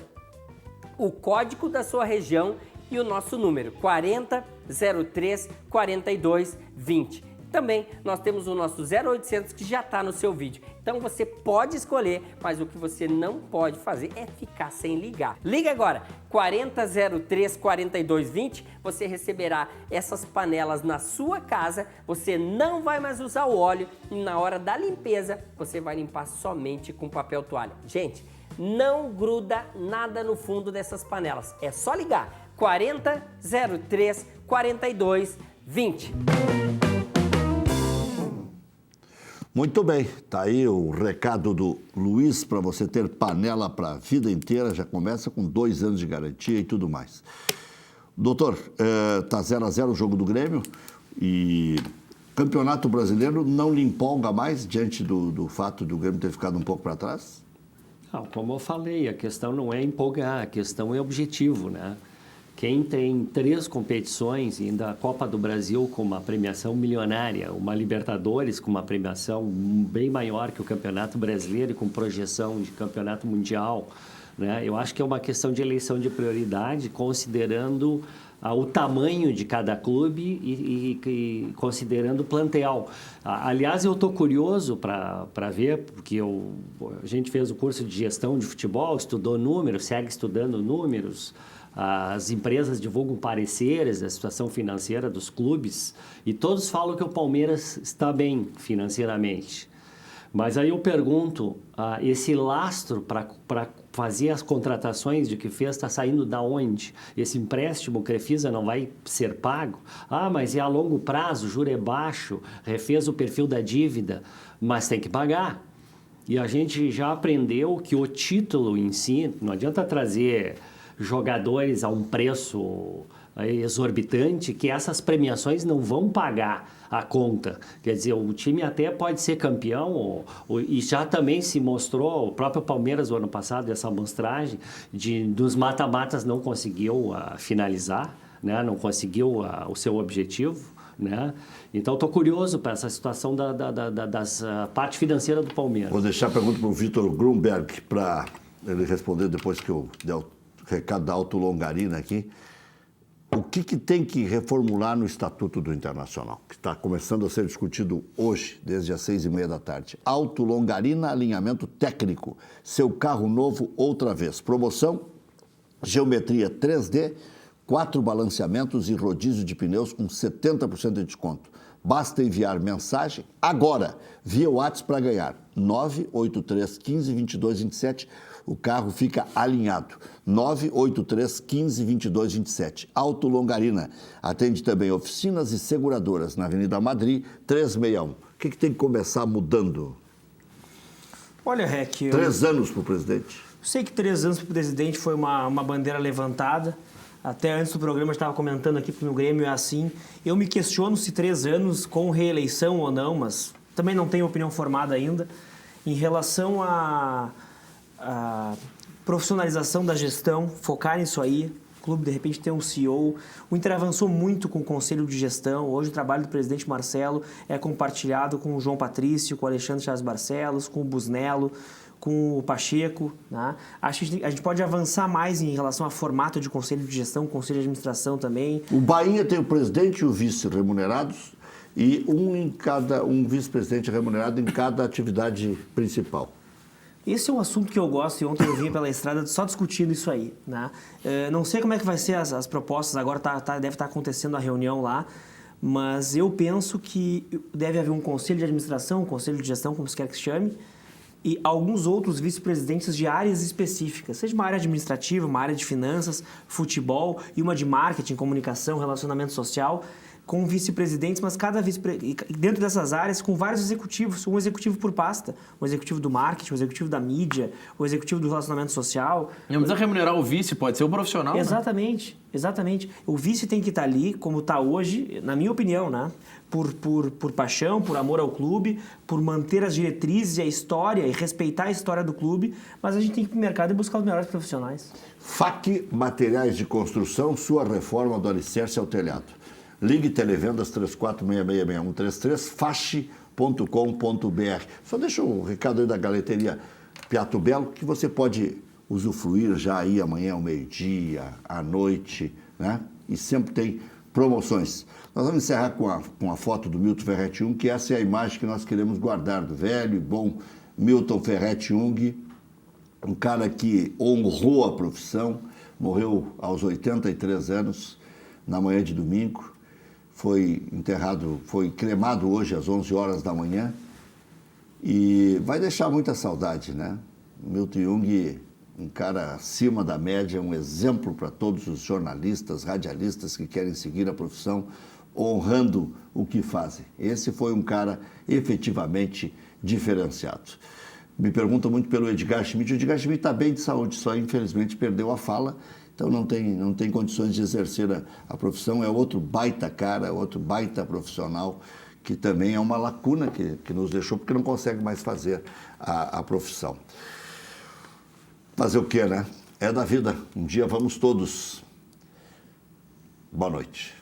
o código da sua região e o nosso número 4003 4220. Também nós temos o nosso 0800 que já está no seu vídeo. Então você pode escolher, mas o que você não pode fazer é ficar sem ligar. Liga agora, 4003 4220, você receberá essas panelas na sua casa, você não vai mais usar o óleo e na hora da limpeza você vai limpar somente com papel toalha. Gente, não gruda nada no fundo dessas panelas, é só ligar, 4003 4220. Muito bem, tá aí o recado do Luiz para você ter panela para a vida inteira, já começa com 2 anos de garantia e tudo mais. Doutor, tá 0-0 o jogo do Grêmio e Campeonato Brasileiro não lhe empolga mais diante do fato do Grêmio ter ficado um pouco para trás? Não, como eu falei, a questão não é empolgar, a questão é objetivo, né? Quem tem 3 competições, ainda a Copa do Brasil com uma premiação milionária, uma Libertadores com uma premiação bem maior que o Campeonato Brasileiro e com projeção de Campeonato Mundial, né? Eu acho que é uma questão de eleição de prioridade, considerando o tamanho de cada clube e considerando o plantel. Aliás, eu estou curioso para ver, porque a gente fez o curso de gestão de futebol, estudou números, segue estudando números. As empresas divulgam pareceres da situação financeira dos clubes e todos falam que o Palmeiras está bem financeiramente. Mas aí eu pergunto, esse lastro para fazer as contratações de que fez está saindo da onde? Esse empréstimo que Crefisa não vai ser pago? Mas é a longo prazo, o juro é baixo, refez o perfil da dívida, mas tem que pagar. E a gente já aprendeu que o título em si, não adianta trazer jogadores a um preço exorbitante, que essas premiações não vão pagar a conta. Quer dizer, o time até pode ser campeão e já também se mostrou, o próprio Palmeiras o ano passado, essa amostragem dos mata-matas não conseguiu finalizar, né? Não conseguiu o seu objetivo. Né? Então, estou curioso para essa situação da parte financeira do Palmeiras. Vou deixar a pergunta para o Vitor Grunberg para ele responder depois que eu der o recado da Auto Longarina aqui. O que tem que reformular no Estatuto do Internacional, que está começando a ser discutido hoje, desde as 6h30 da tarde? Auto Longarina, alinhamento técnico, seu carro novo outra vez. Promoção, geometria 3D, 4 balanceamentos e rodízio de pneus com 70% de desconto. Basta enviar mensagem agora, via WhatsApp para ganhar. 983 15 22 27. O carro fica alinhado. 983 15 22 27. Auto Longarina. Atende também oficinas e seguradoras na Avenida Madrid, 361. O que tem que começar mudando? Olha, Rec... 3 anos para o presidente. Eu sei que 3 anos para o presidente foi uma bandeira levantada. Até antes do programa eu estava comentando aqui que no Grêmio é assim. Eu me questiono se 3 anos com reeleição ou não, mas também não tenho opinião formada ainda. Em relação à profissionalização da gestão, focar nisso aí. O clube, de repente, tem um CEO. O Inter avançou muito com o conselho de gestão. Hoje o trabalho do presidente Marcelo é compartilhado com o João Patrício, com o Alexandre Chaves Barcelos, com o Busnello, com o Pacheco. Né? Acho que a gente pode avançar mais em relação a formato de conselho de gestão, conselho de administração também. O Bahia tem o presidente e o vice remunerados e um vice-presidente remunerado em cada atividade principal. Esse é um assunto que eu gosto e ontem eu vim pela estrada só discutindo isso aí. Né? Não sei como é que vai ser as propostas, agora deve estar acontecendo a reunião lá, mas eu penso que deve haver um conselho de administração, um conselho de gestão, como se quer que se chame, e alguns outros vice-presidentes de áreas específicas, seja uma área administrativa, uma área de finanças, futebol e uma de marketing, comunicação, relacionamento social, com vice-presidentes, mas dentro dessas áreas com vários executivos, um executivo por pasta, um executivo do marketing, um executivo da mídia, um executivo do relacionamento social. Não precisa remunerar o vice, pode ser o profissional. Exatamente, né? Exatamente. O vice tem que estar ali, como está hoje, na minha opinião, né? Por paixão, por amor ao clube, por manter as diretrizes e a história e respeitar a história do clube, mas a gente tem que ir para o mercado e buscar os melhores profissionais. FAC Materiais de Construção, sua reforma do alicerce ao telhado. Ligue Televendas 34666133, fache.com.br. Só deixa um recado aí da Galeteria Piato Belo, que você pode usufruir já aí amanhã ao meio-dia, à noite, né? E sempre tem promoções. Nós vamos encerrar com a foto do Milton Ferretti Jung, que essa é a imagem que nós queremos guardar do velho e bom Milton Ferretti Jung, um cara que honrou a profissão, morreu aos 83 anos, na manhã de domingo, foi cremado hoje às 11 horas da manhã e vai deixar muita saudade, né? Milton Jung, um cara acima da média, um exemplo para todos os jornalistas, radialistas que querem seguir a profissão, honrando o que fazem. Esse foi um cara efetivamente diferenciado. Me perguntam muito pelo Edgar Schmidt. O Edgar Schmidt está bem de saúde, só infelizmente perdeu a fala, então não tem condições de exercer a profissão. É outro baita cara, outro baita profissional, que também é uma lacuna que nos deixou, porque não consegue mais fazer a profissão. Fazer o quê, né? É da vida. Um dia vamos todos. Boa noite.